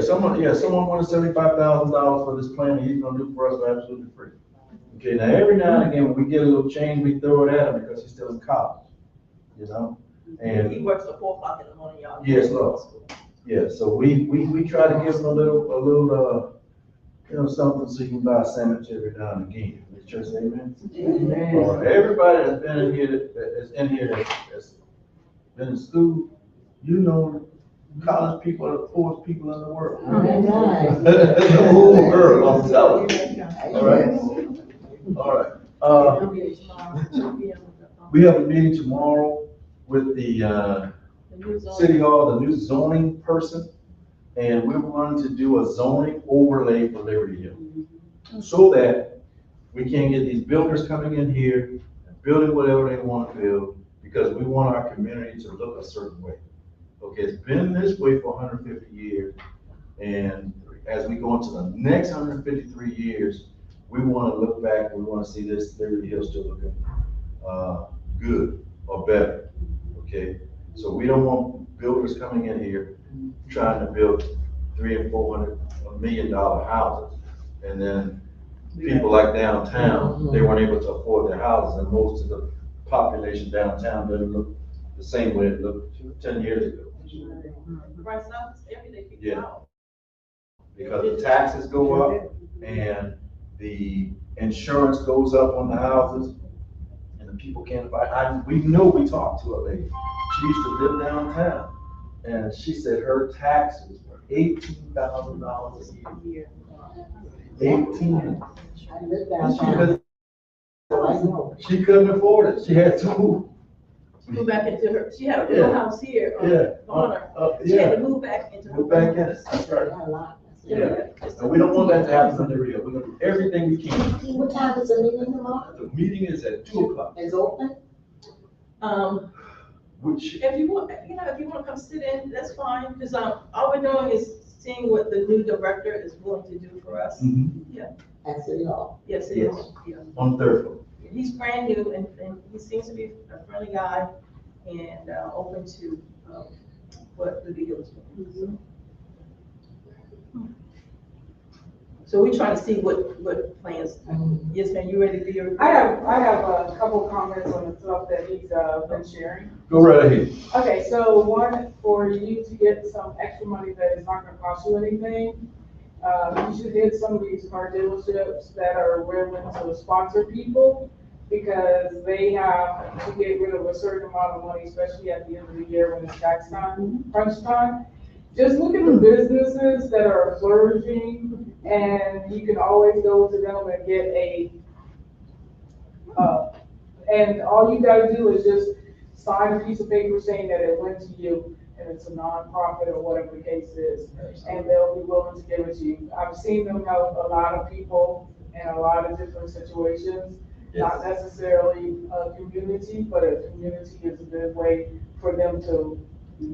someone wanted $75,000 for this plan, and he's gonna do for us for absolutely free. Okay, now every now and again, when we get a little change, we throw it at him because he's still in college, you know? And He works till 4 o'clock in the morning, y'all. yes, Lord. Yeah, so we try to give him a little, something so you can buy a sandwich every now and again. The church, amen? Amen. Everybody that's been in here, that's been in school, you know, college people are the poorest people in the world. Right. The whole world, I'm telling you. All right. We have a meeting tomorrow with the City Hall, the new zoning person, and we're going to do a zoning overlay for Liberty Hill. So that we can get these builders coming in here, building whatever they want to build, because we want our community to look a certain way. Okay, it's been this way for 150 years, and as we go into the next 153 years, we want to look back, we want to see this Liberty Hill still looking good or better, okay? So we don't want builders coming in here trying to build $300 and $400 million houses, and then people like downtown, they weren't able to afford their houses, and most of the population downtown doesn't look the same way it looked 10 years ago. Right, so everything people Yeah. out. Because the taxes go up and the insurance goes up on the houses and the people can't buy. We talked to a lady. She used to live downtown and she said her taxes were $18,000 a year. 18. I live She downtown. couldn't, I know. she couldn't afford it. She had to move. Go back into she had a little house here on Yeah. the corner. She Yeah. had to move back into her. Move back in. That's right. Yeah, a lot. Yeah. And we don't want that to happen on the real. We're gonna do everything we can. What time is the meeting tomorrow? The meeting is at 2:00. It's open? Which, If you want, if you want to come sit in, that's fine, because, all we're doing is seeing what the new director is willing to do for us. At City Hall. Yes, it is, yeah. on third floor. He's brand new and he seems to be a friendly guy and, open to, what the deal is. So we try to see what plans. Yes, ma'am, you ready to do your? I have a couple comments on the stuff that he's been sharing. Go right ahead. Okay, so one, for you to get some extra money that is not gonna cost you anything, you should hit some of these car dealerships that are willing to sponsor people, because they have to get rid of a certain amount of money, especially at the end of the year when it's tax time, crunch time. Just look at the businesses that are flourishing, and you can always go to them and get and all you gotta do is just sign a piece of paper saying that it went to you, and it's a nonprofit or whatever the case is, and they'll be willing to give it to you. I've seen them help a lot of people in a lot of different situations, not necessarily a community, but a community is a good way for them to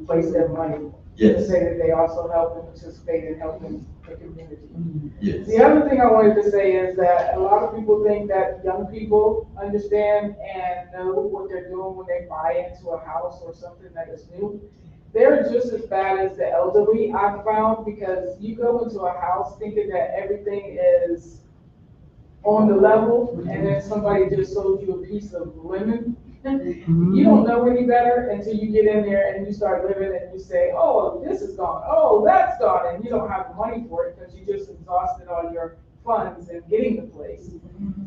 place their money. Yes. Say that they also help and participate in helping the community. Yes. The other thing I wanted to say is that a lot of people think that young people understand and know what they're doing when they buy into a house or something that is new. they're just as bad as the elderly, I've found, because you go into a house thinking that everything is on the level, and then somebody just sold you a piece of lemon. You don't know any better until you get in there and you start living and you say, oh, this is gone, oh, that's gone, and you don't have the money for it because you just exhausted all your funds in getting the place.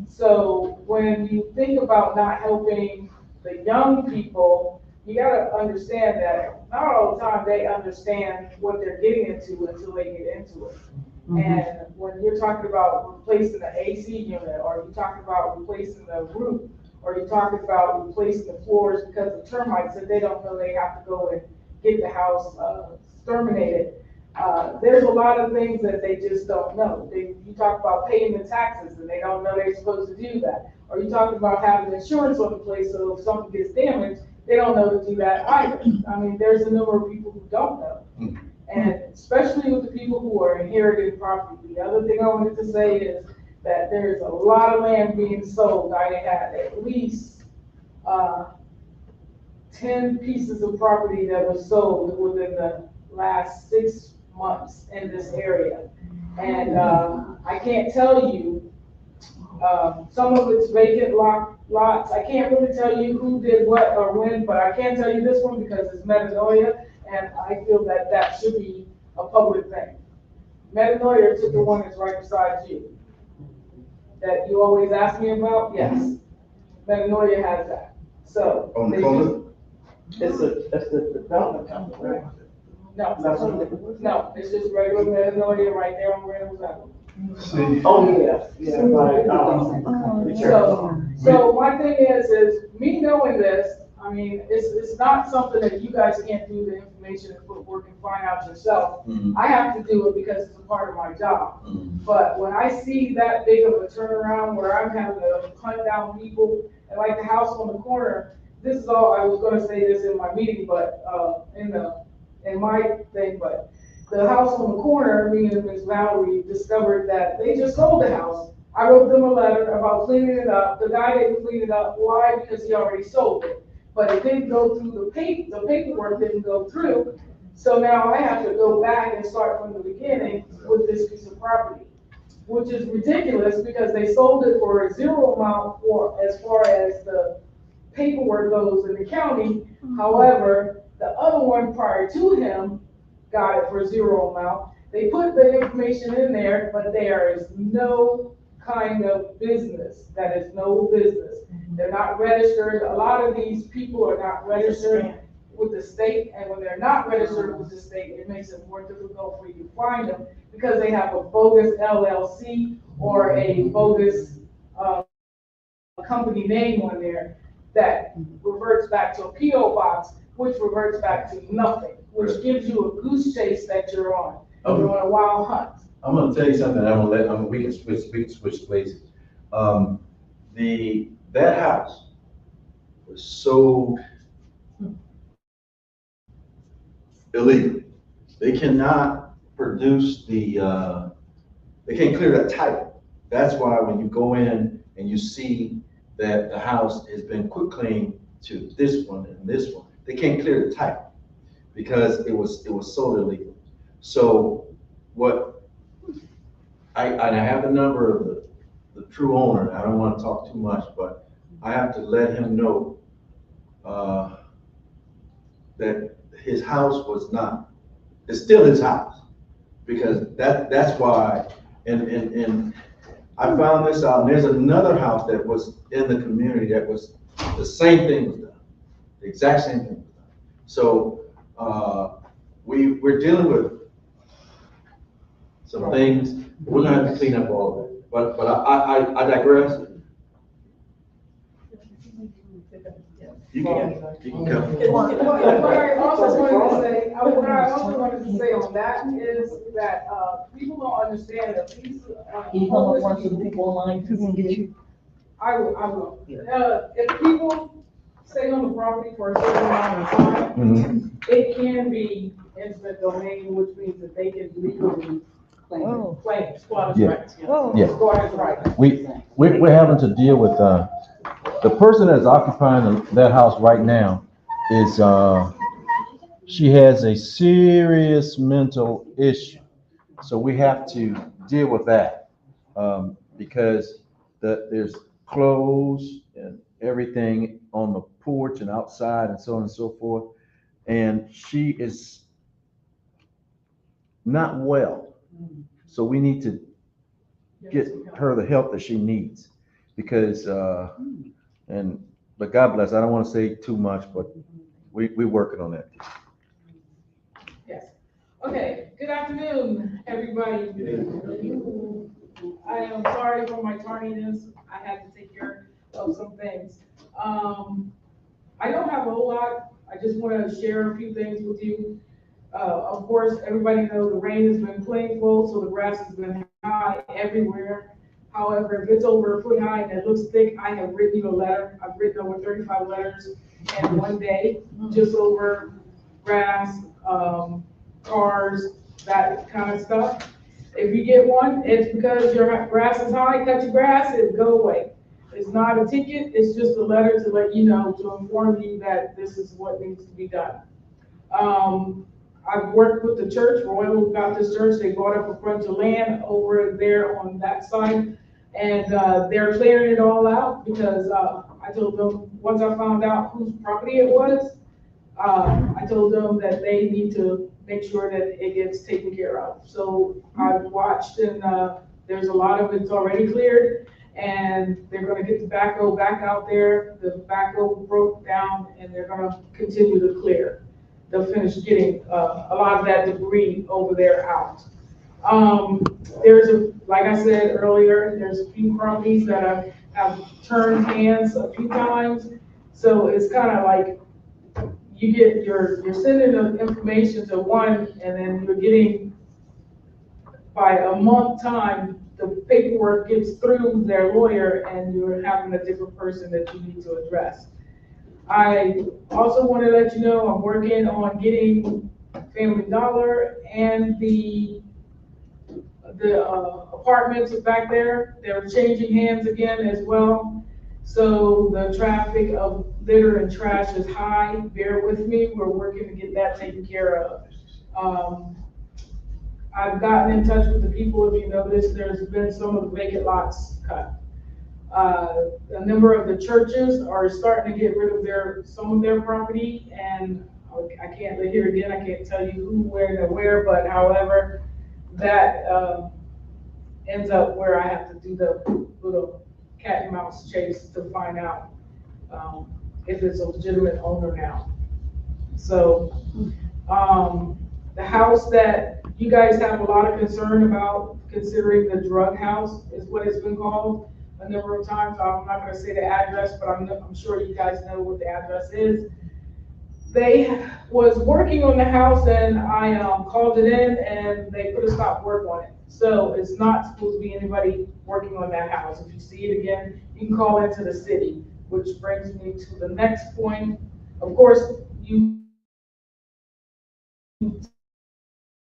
So when you think about not helping the young people, you gotta understand that not all the time they understand what they're getting into until they get into it. And when you're talking about replacing the AC unit, or you're talking about replacing the roof, or you're talking about replacing the floors because of termites, and they don't know they have to go and get the house exterminated. There's a lot of things that they just don't know. You talk about paying the taxes, and they don't know they're supposed to do that. Or you talk about having insurance on the place, so if something gets damaged, they don't know to do that either. I mean, there's a number of people who don't know. And especially with the people who are inheriting property. The other thing I wanted to say is that there's a lot of land being sold. I had at least 10 pieces of property that was sold within the last 6 months in this area. And I can't tell you, some of it's vacant lots. I can't really tell you who did what or when, but I can tell you this one because it's Meeting-Juy, and I feel that that should be a public thing. Meeting-Juy took the one that's right beside you, that you always ask me about. Yes, Meeting-Juy has that. So On the corner? That's the development company, right? No, it's just regular Meeting-Juy right there on Reynolds Avenue. Oh, yeah, right. So my thing is me knowing this, I mean, it's not something that you guys can't do the information and footwork and find out yourself. I have to do it because it's a part of my job. But when I see that big of a turnaround where I'm having to hunt down people, and like the house on the corner, this is all, I was gonna say this in my meeting, but, in my thing, but the house on the corner, me and Ms. Valerie discovered that they just sold the house. I wrote them a letter about cleaning it up. The guy didn't clean it up. Why? Because he already sold it. But it didn't go through the paperwork didn't go through. So now I have to go back and start from the beginning with this piece of property, which is ridiculous because they sold it for a zero amount for as far as the paperwork goes in the county. However, the other one prior to him got it for zero amount. They put the information in there, but there is no kind of business. That is no business. They're not registered. A lot of these people are not registered with the state, and when they're not registered with the state, it makes it more difficult for you to find them because they have a bogus LLC or a bogus company name on there that reverts back to a P.O. box, which reverts back to nothing, which gives you a goose chase that you're on. You're on a wild hunt. I'm gonna tell you something, we can switch places. That house was sold illegally. They cannot produce they can't clear that title. That's why when you go in and you see that the house has been quick cleaned to this one and this one, they can't clear the title because it was sold illegal. So I have the number of the true owner. I don't want to talk too much, but I have to let him know that his house was not, it's still his house, because that's why, and I found this out, and there's another house that was in the community that was, the same thing was done, the exact same thing was done. So we're dealing with some things, we're gonna have to clean up all of it, but I digress. You can come. What I also wanted to say on that is that, people don't understand that these, homeless people. I will. If people stay on the property for a certain amount of time, it can be intimate domain, which means that they can legally claim squatters' rights. Squatters' rights. We're having to deal with, the person that's occupying that house right now is, she has a serious mental issue. So we have to deal with that, because there's clothes and everything on the porch and outside and so on and so forth. And she is not well. So we need to get her the help that she needs because, but God bless, I don't want to say too much, but we're working on that. Yes. Okay, good afternoon, everybody. I am sorry for my tardiness. I had to take care of some things. I don't have a whole lot. I just want to share a few things with you. Of course, everybody knows the rain has been plentiful, so the grass has been high everywhere. However, if it's over a foot high and it looks thick, I have written you a letter. I've written over 35 letters in one day, just over grass, cars, that kind of stuff. If you get one, it's because your grass is high, cut your grass, it'll go away. It's not a ticket, it's just a letter to let you know, to inform you that this is what needs to be done. I've worked with the church, Royal Baptist Church. They bought up a bunch of land over there on that side, and they're clearing it all out because I told them, once I found out whose property it was, I told them that they need to make sure that it gets taken care of. So I've watched, and there's a lot of it's already cleared, and they're gonna get the backhoe back out there. The backhoe broke down, and they're gonna continue to clear. They'll finish getting a lot of that debris over there out. Like I said earlier, there's a few properties that have turned hands a few times. So it's kind of like you're sending the information to one, and then you're getting, by a month time, the paperwork gets through their lawyer, and you're having a different person that you need to address. I also want to let you know I'm working on getting Family Dollar and the apartments back there. They're changing hands again as well. So the traffic of litter and trash is high. Bear with me. We're working to get that taken care of. I've gotten in touch with the people. If you notice, there's been some of the vacant lots cut. A number of the churches are starting to get rid of some of their property, and I can't live here again. I can't tell you who, where, and where, but however, that ends up where I have to do the little cat and mouse chase to find out if it's a legitimate owner now. So the house that you guys have a lot of concern about, considering the drug house, is what it's been called a number of times. I'm not going to say the address, but I'm sure you guys know what the address is. They was working on the house, and I called it in, and they put a stop work on it. So it's not supposed to be anybody working on that house. If you see it again, you can call into the city, which brings me to the next point. Of course, you've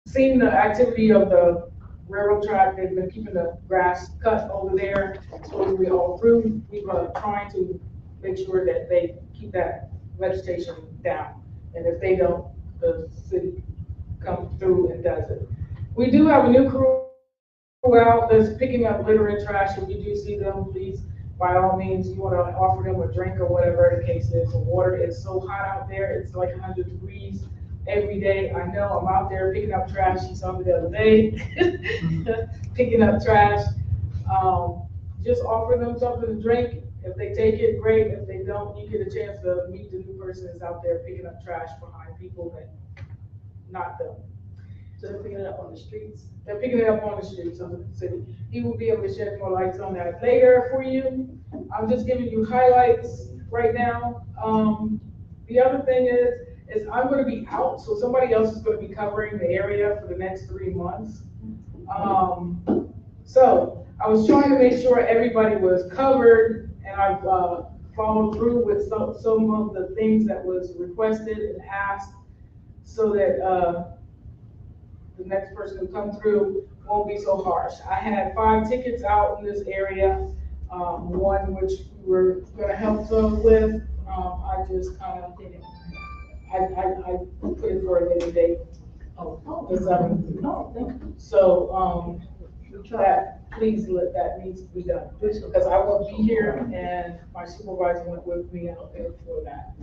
seen the activity of the railroad track. They've been keeping the grass cut over there, supposedly all through. We've been trying to make sure that they keep that vegetation down. And if they don't, the city comes through and does it. We do have a new crew out that's picking up litter and trash. If you do see them, please, by all means, you want to offer them a drink or whatever the case is. The water is so hot out there, it's like 100 degrees every day. I know, I'm out there picking up trash. You saw me the other day picking up trash. Just offer them something to drink. If they take it, great. If they don't, you get a chance to meet the new person that's out there picking up trash behind people that not them. So they're picking it up on the streets. They're picking it up on the streets of the city. He will be able to shed more lights on that later for you. I'm just giving you highlights right now. The other thing is I'm going to be out, so somebody else is going to be covering the area for the next 3 months. So I was trying to make sure everybody was covered, and I've followed through with some of the things that was requested and asked, so that the next person who comes through won't be so harsh. I had 5 tickets out in this area, one which we were going to help them with. I just kind of I put it for a later date. Oh, The 7th. no, thank you. So, that, please let, that needs to be done, because I will be here and my supervisor went with me out there for that.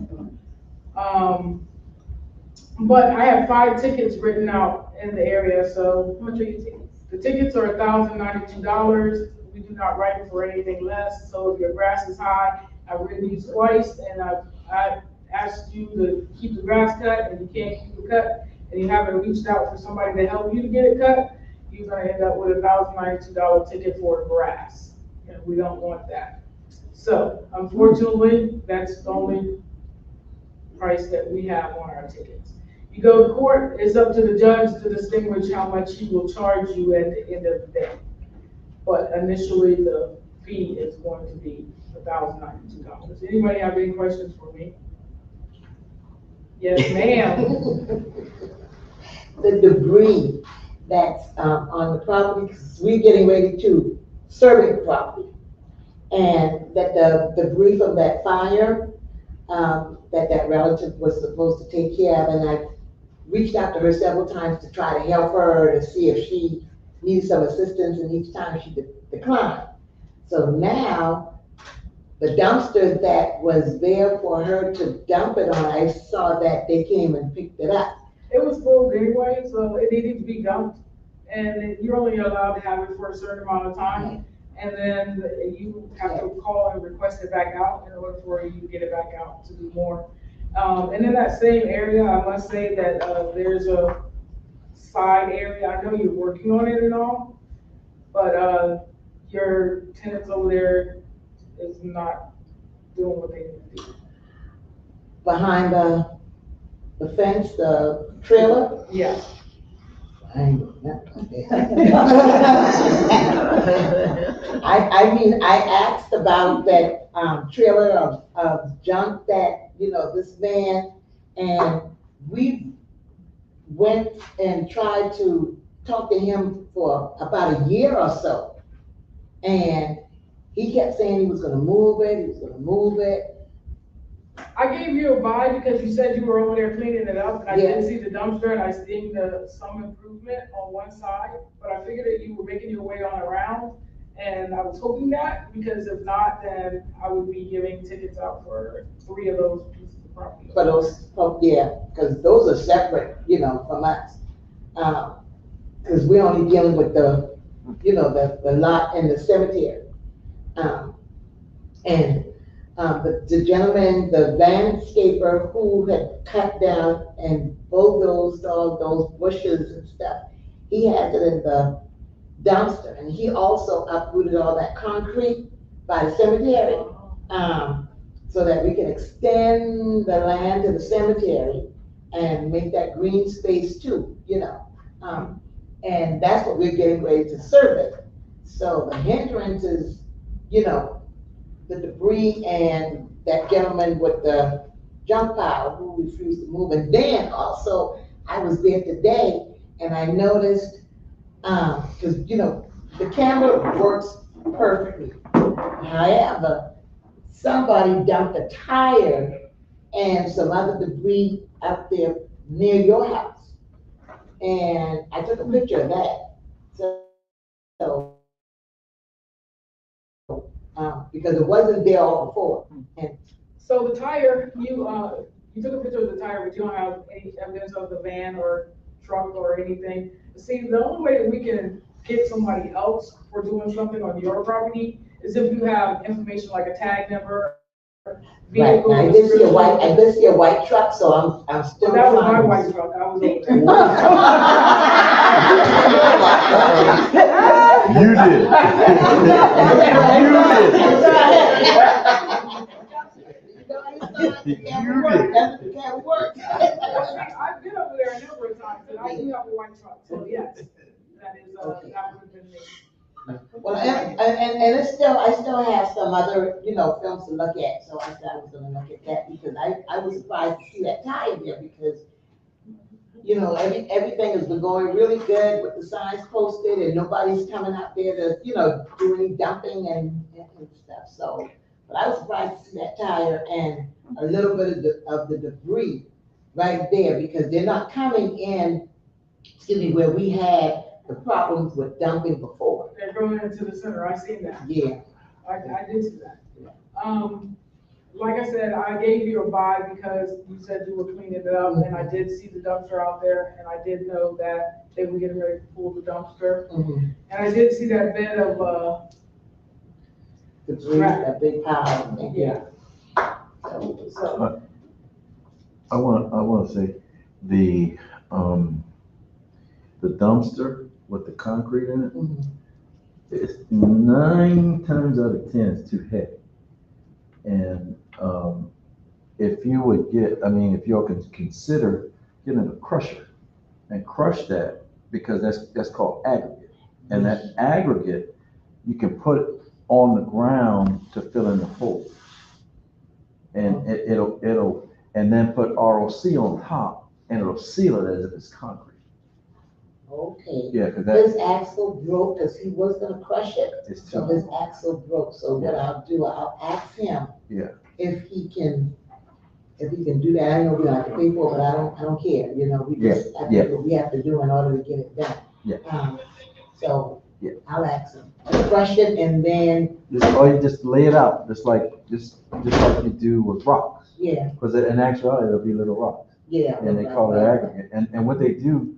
But I have 5 tickets written out in the area, so How much are your tickets? the tickets are $1,092. We do not write for anything less, so if your grass is high, I've written you twice, and I asked you to keep the grass cut, and you can't keep it cut, and you haven't reached out for somebody to help you to get it cut, you're gonna end up with a $1,092 ticket for grass, and we don't want that. So unfortunately, that's the only price that we have on our tickets. You go to court, it's up to the judge to distinguish how much he will charge you at the end of the day. But initially, the fee is going to be $1,092. Anybody have any questions for me? Yes, ma'am. The debris that's on the property, because we're getting ready to survey the property. And that the debris from that fire, that relative was supposed to take care of, and I reached out to her several times to try to help her to see if she needed some assistance, and each time she declined. So now, the dumpster that was there for her to dump it on, I saw that they came and picked it up. It was full anyway, so it needed to be dumped, and you're only allowed to have it for a certain amount of time. And then you have to call and request it back out in order for you to get it back out to do more. And in that same area, I must say that there's a side area. I know you're working on it and all, but your tenants over there is not doing what they need to do. Behind the fence, the trailer? Yeah. I mean, I asked about that trailer of junk that, this man, and we went and tried to talk to him for about a year or so. And he kept saying he was gonna move it. I gave you a vibe because you said you were over there cleaning it up, and I didn't Yes. see the dumpster, and I seen some improvement on one side, but I figured that you were making your way on around, and I was hoping that, because if not, then I would be giving tickets out for 3 of those pieces of property. For those, because those are separate, from us. Because we're only dealing with the lot and the cemetery. And the gentleman, the landscaper who had cut down and bulldozed all those bushes and stuff, he has it in the dumpster. And he also uprooted all that concrete by the cemetery, so that we can extend the land to the cemetery and make that green space too, and that's what we're getting ready to survey. So the hindrance is, the debris and that gentleman with the junk pile who refused to move. And then also, I was there today and I noticed, because, the camera works perfectly. However, somebody dumped a tire and some other debris out there near your house. And I took a picture of that. So because it wasn't there all before. And So the tire, you took a picture of the tire, but you don't have any evidence of the van or truck or anything. See, the only way that we can get somebody else for doing something on your property is if you have information like a tag number, vehicle. Right, I did see a white truck, so I'm still. Well, that was my white truck, I was over there. You did. Can't work. I've been over there a number of times, and I do have a white truck, so yes, that would have been me. Well, and it's still, I still have some other, films to look at, so I said I was gonna look at that, because I was surprised to see that tire there, because, everything has been going really good with the signs posted, and nobody's coming out there to, do any dumping and stuff, so. But I was surprised to see that tire and a little bit of the debris right there, because they're not coming in, excuse me, where we had the problems with dumping before. They're going into the center, I seen that. Yeah. I did see that. Like I said, I gave you a buy because you said you were cleaning it up, and I did see the dumpster out there, and I did know that they were getting ready to pull the dumpster. And I did see that bed of, Debris, a big pile. yeah. So, I wanna say, the dumpster with the concrete in it, it's 9 times out of 10 it's too heavy. And, if you would get, if y'all can consider getting a crusher and crush that, because that's called aggregate. And that aggregate, you can put on the ground to fill in the holes. And it'll, and then put ROC on top, and it'll seal it as if it's concrete. okay. Yeah, because His axle broke, cause he was gonna crush it, it's so too, his axle broke, so what I'll do, I'll ask him. Yeah. If he can do that, I know we don't have to pay for it, but I don't care, you know, we just, I think what we have to do in order to get it done. Yeah. So, Yeah. I'll ask him, crush it, and then, you just lay it out, just like you do with rocks. yeah, Because in actuality, it'll be little rocks. yeah. And they call it aggregate. And what they do,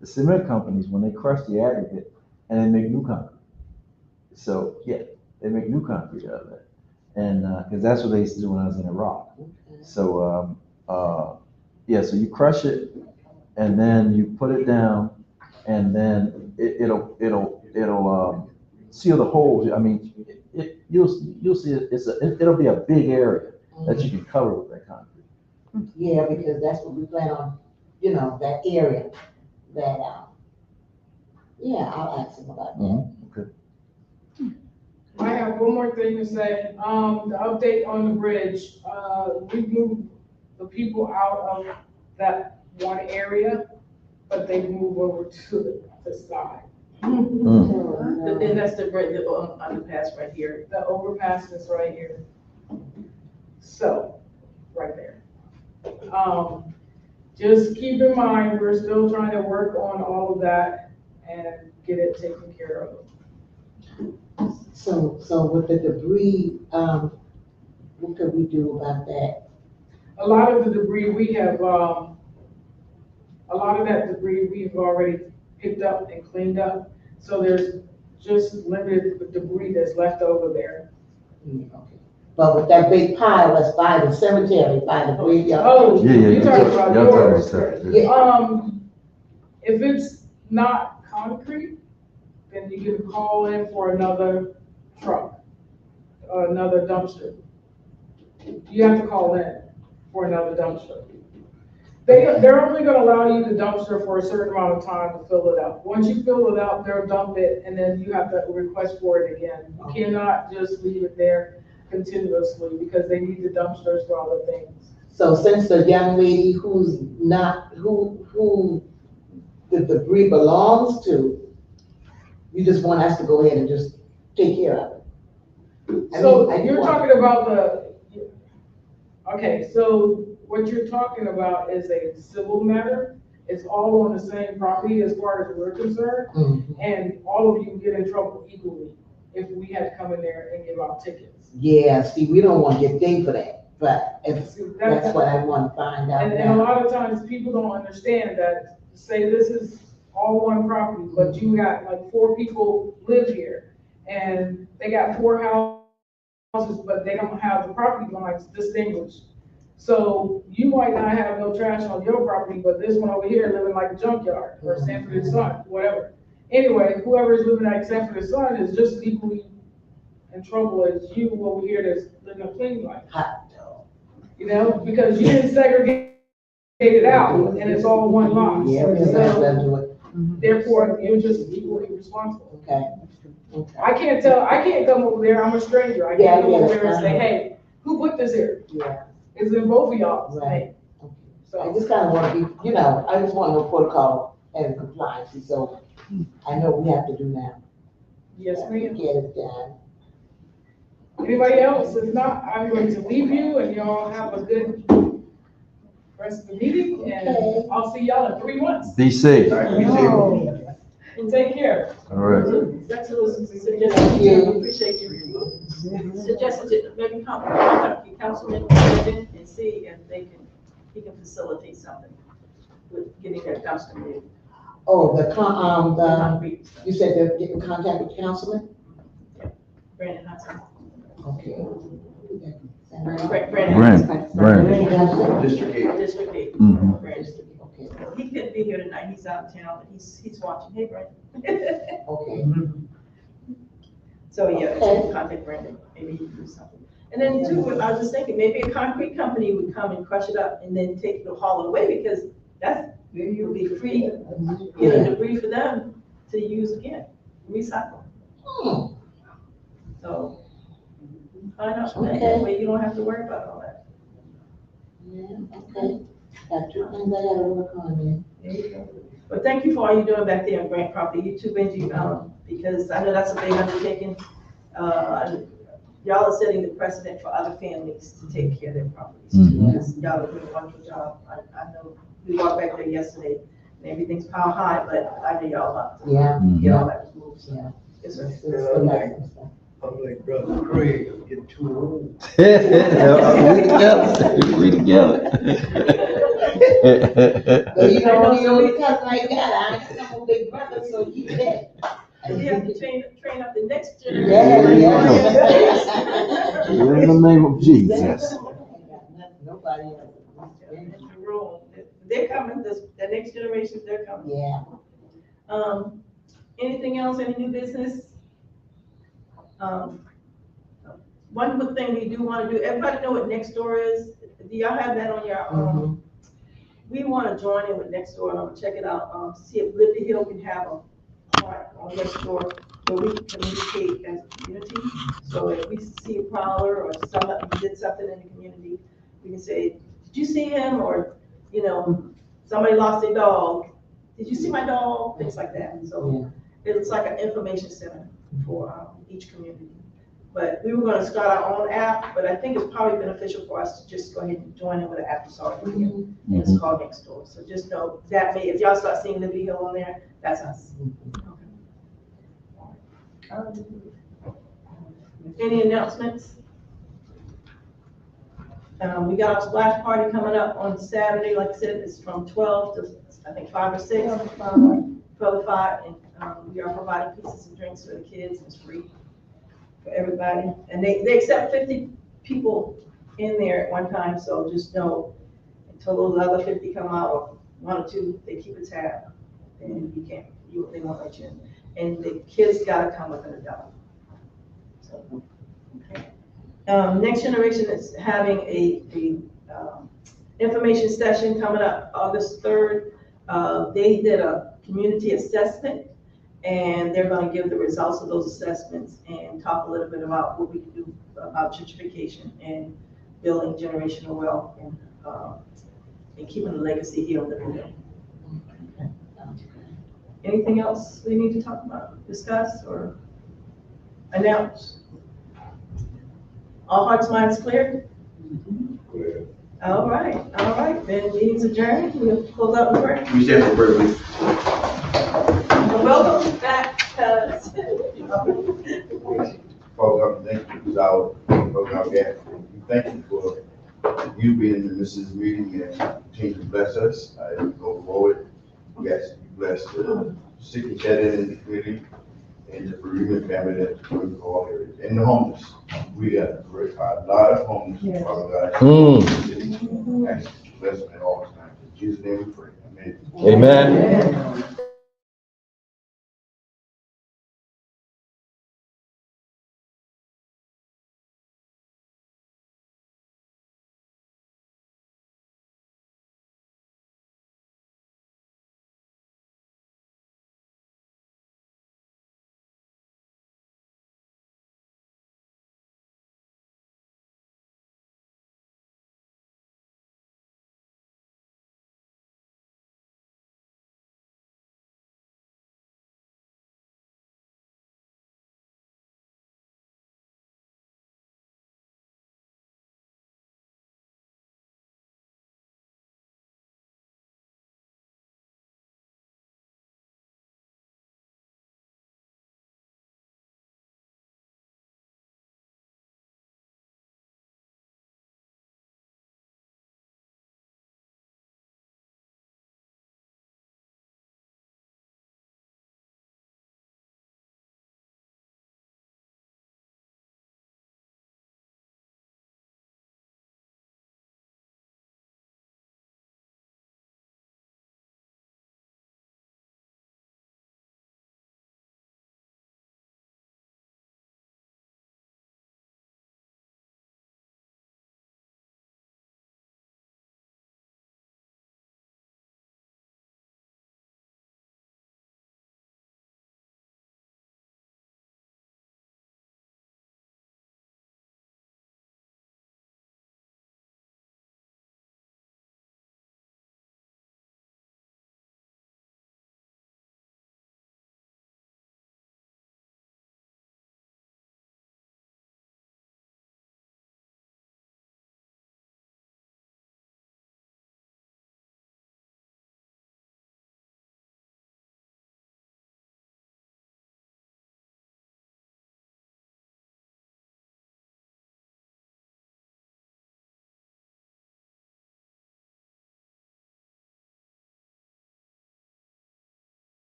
the cement companies, when they crush the aggregate, and they make new concrete. So, yeah, they make new concrete out of that. And, because that's what they used to do when I was in Iraq. Okay. So, yeah, so you crush it, and then you put it down, and then it'll seal the holes. You'll see it'll be a big area that you can cover with that concrete. Yeah, because that's what we plan on, you know, that area, that, yeah, I'll ask him about that. Okay. I have one more thing to say. The update on the bridge, we moved the people out of that one area, but they moved over to the side. And that's the underpass right here. The overpass is right here. So, right there. Just keep in mind, we're still trying to work on all of that and get it taken care of. So with the debris, what could we do about that? A lot of the debris we have, a lot of that debris we've already picked up and cleaned up. So there's just limited debris that's left over there. Okay. But with that big pile that's by the cemetery, by the graveyard. Oh, Yeah. you're talking about yours. Yeah. If it's not concrete, then you can call in for another truck, another dumpster. You have to call in for another dumpster. They're only gonna allow you to dumpster for a certain amount of time to fill it up. Once you fill it up, they'll dump it, and then you have to request for it again. You cannot just leave it there continuously, because they need the dumpsters for other things. So since the young lady who's not, who the debris belongs to, you just want us to go ahead and just take care of it? So you're talking about okay, so what you're talking about is a civil matter. It's all on the same property as far as we're concerned, and all of you get in trouble equally if we had to come in there and give out tickets. Yeah, see, we don't want to get dinged for that, but if, that's what I want to find out. And a lot of times people don't understand that, say this is all one property, but you got like 4 people live here, and they got 4 houses, but they don't have the property lines distinguished. So you might not have no trash on your property, but this one over here living like a junkyard, or Sanford and Son, whatever. Anyway, whoever's living like Sanford and Son is just equally in trouble as you over here that's living a clean life. You know, because you didn't segregate it out, and it's all one lot. Yeah, so, therefore, you're just equally responsible. Okay. I can't come over there, I'm a stranger. I can't come over there and say, hey, who put this here? Yeah. It's in both of y'all's name. So I just kind of want to be, you know, I just want to know protocol and compliance, so I know we have to do now. Yes, ma'am. Get it done. Anybody else? If not, I'm going to leave you, and y'all have a good rest of the meeting, and I'll see y'all in 3 months. Be safe. All right, be safe. And take care. All right. That's what was suggested, we appreciate you. Suggested maybe contact your councilman and see if he can facilitate something with getting that dumpster moved. Oh, you said they're getting in contact with the councilman? Brandon Hudson. Okay. Brandon. District 8. District 8. Mhm. Brandon. Okay, He couldn't be here tonight, he's out of town, but he's watching, hey Brandon. okay. So yeah, if you can contact Brandon, maybe he can do something. And then too, I was just thinking, maybe a concrete company would come and crush it up and then take the haul it away, because that would be free, debris for them to use again, recycle. So, find out from that, that way you don't have to worry about all that. Yeah, okay. Got 2 things I gotta work on then. There you go. But thank you for all you're doing back there on Grant property, you too, Benji, because I know that's a big undertaking. Y'all are setting the precedent for other families to take care of their properties too. Because y'all are doing a wonderful job. I know we walked back there yesterday and everything's pile high, but I know y'all about to get all that moved. So. Yeah. Yes, sir. I'm like Brother Craig, I'm getting too old. We together. But you know, you only cousin like that, I'm a big brother, so you dead. We have to train up the next generation. In the name of Jesus. Nobody else. They're coming, the next generation, they're coming. Yeah. Anything else, any new business? One good thing we do want to do, everybody know what Nextdoor is? Do y'all have that on your, we want to join in with Nextdoor, and I'm gonna check it out, see if Liberty Hill can have a part on Nextdoor where we can communicate as a community. So if we see a prowler or somebody did something in the community, we can say, did you see him? Or, somebody lost their dog. Did you see my dog? Things like that. So it's like an information center for each community. But we were gonna start our own app, but I think it's probably beneficial for us to just go ahead and join in with an app that's already here. And it's called Nextdoor. So just know that if y'all start seeing Liberty Hill on there, that's us. Okay. Any announcements? We got our splash party coming up on Saturday. Like I said, it's from 12 to, I think, 5 or 6. 12 to 5, and we are providing pizzas and drinks for the kids. It's free for everybody. And they accept 50 people in there at one time, so just know until those other 50 come out, or 1 or 2, they keep a tab, and they won't let you in. And the kids gotta come with an adult. So, okay. Next Generation is having a information session coming up August 3rd. They did a community assessment, and they're going to give the results of those assessments and talk a little bit about what we can do about gentrification and building generational wealth and keeping the legacy here on the hill. Anything else we need to talk about, discuss, or announce? All hearts, minds clear? All right, then meeting's adjourned. We'll close out the prayer. We stand for prayer, please. Welcome back, cuz. Father God, thank you for our program again. Thank you for you being in the midst of this meeting and continue to bless us. I go forward. We ask you bless the sick and shed in the community and the bereavement family that's going to all areas and the homeless. We have a lot of homeless, Father God. Ask you bless them at all times. In Jesus' name we pray. Amen. Amen.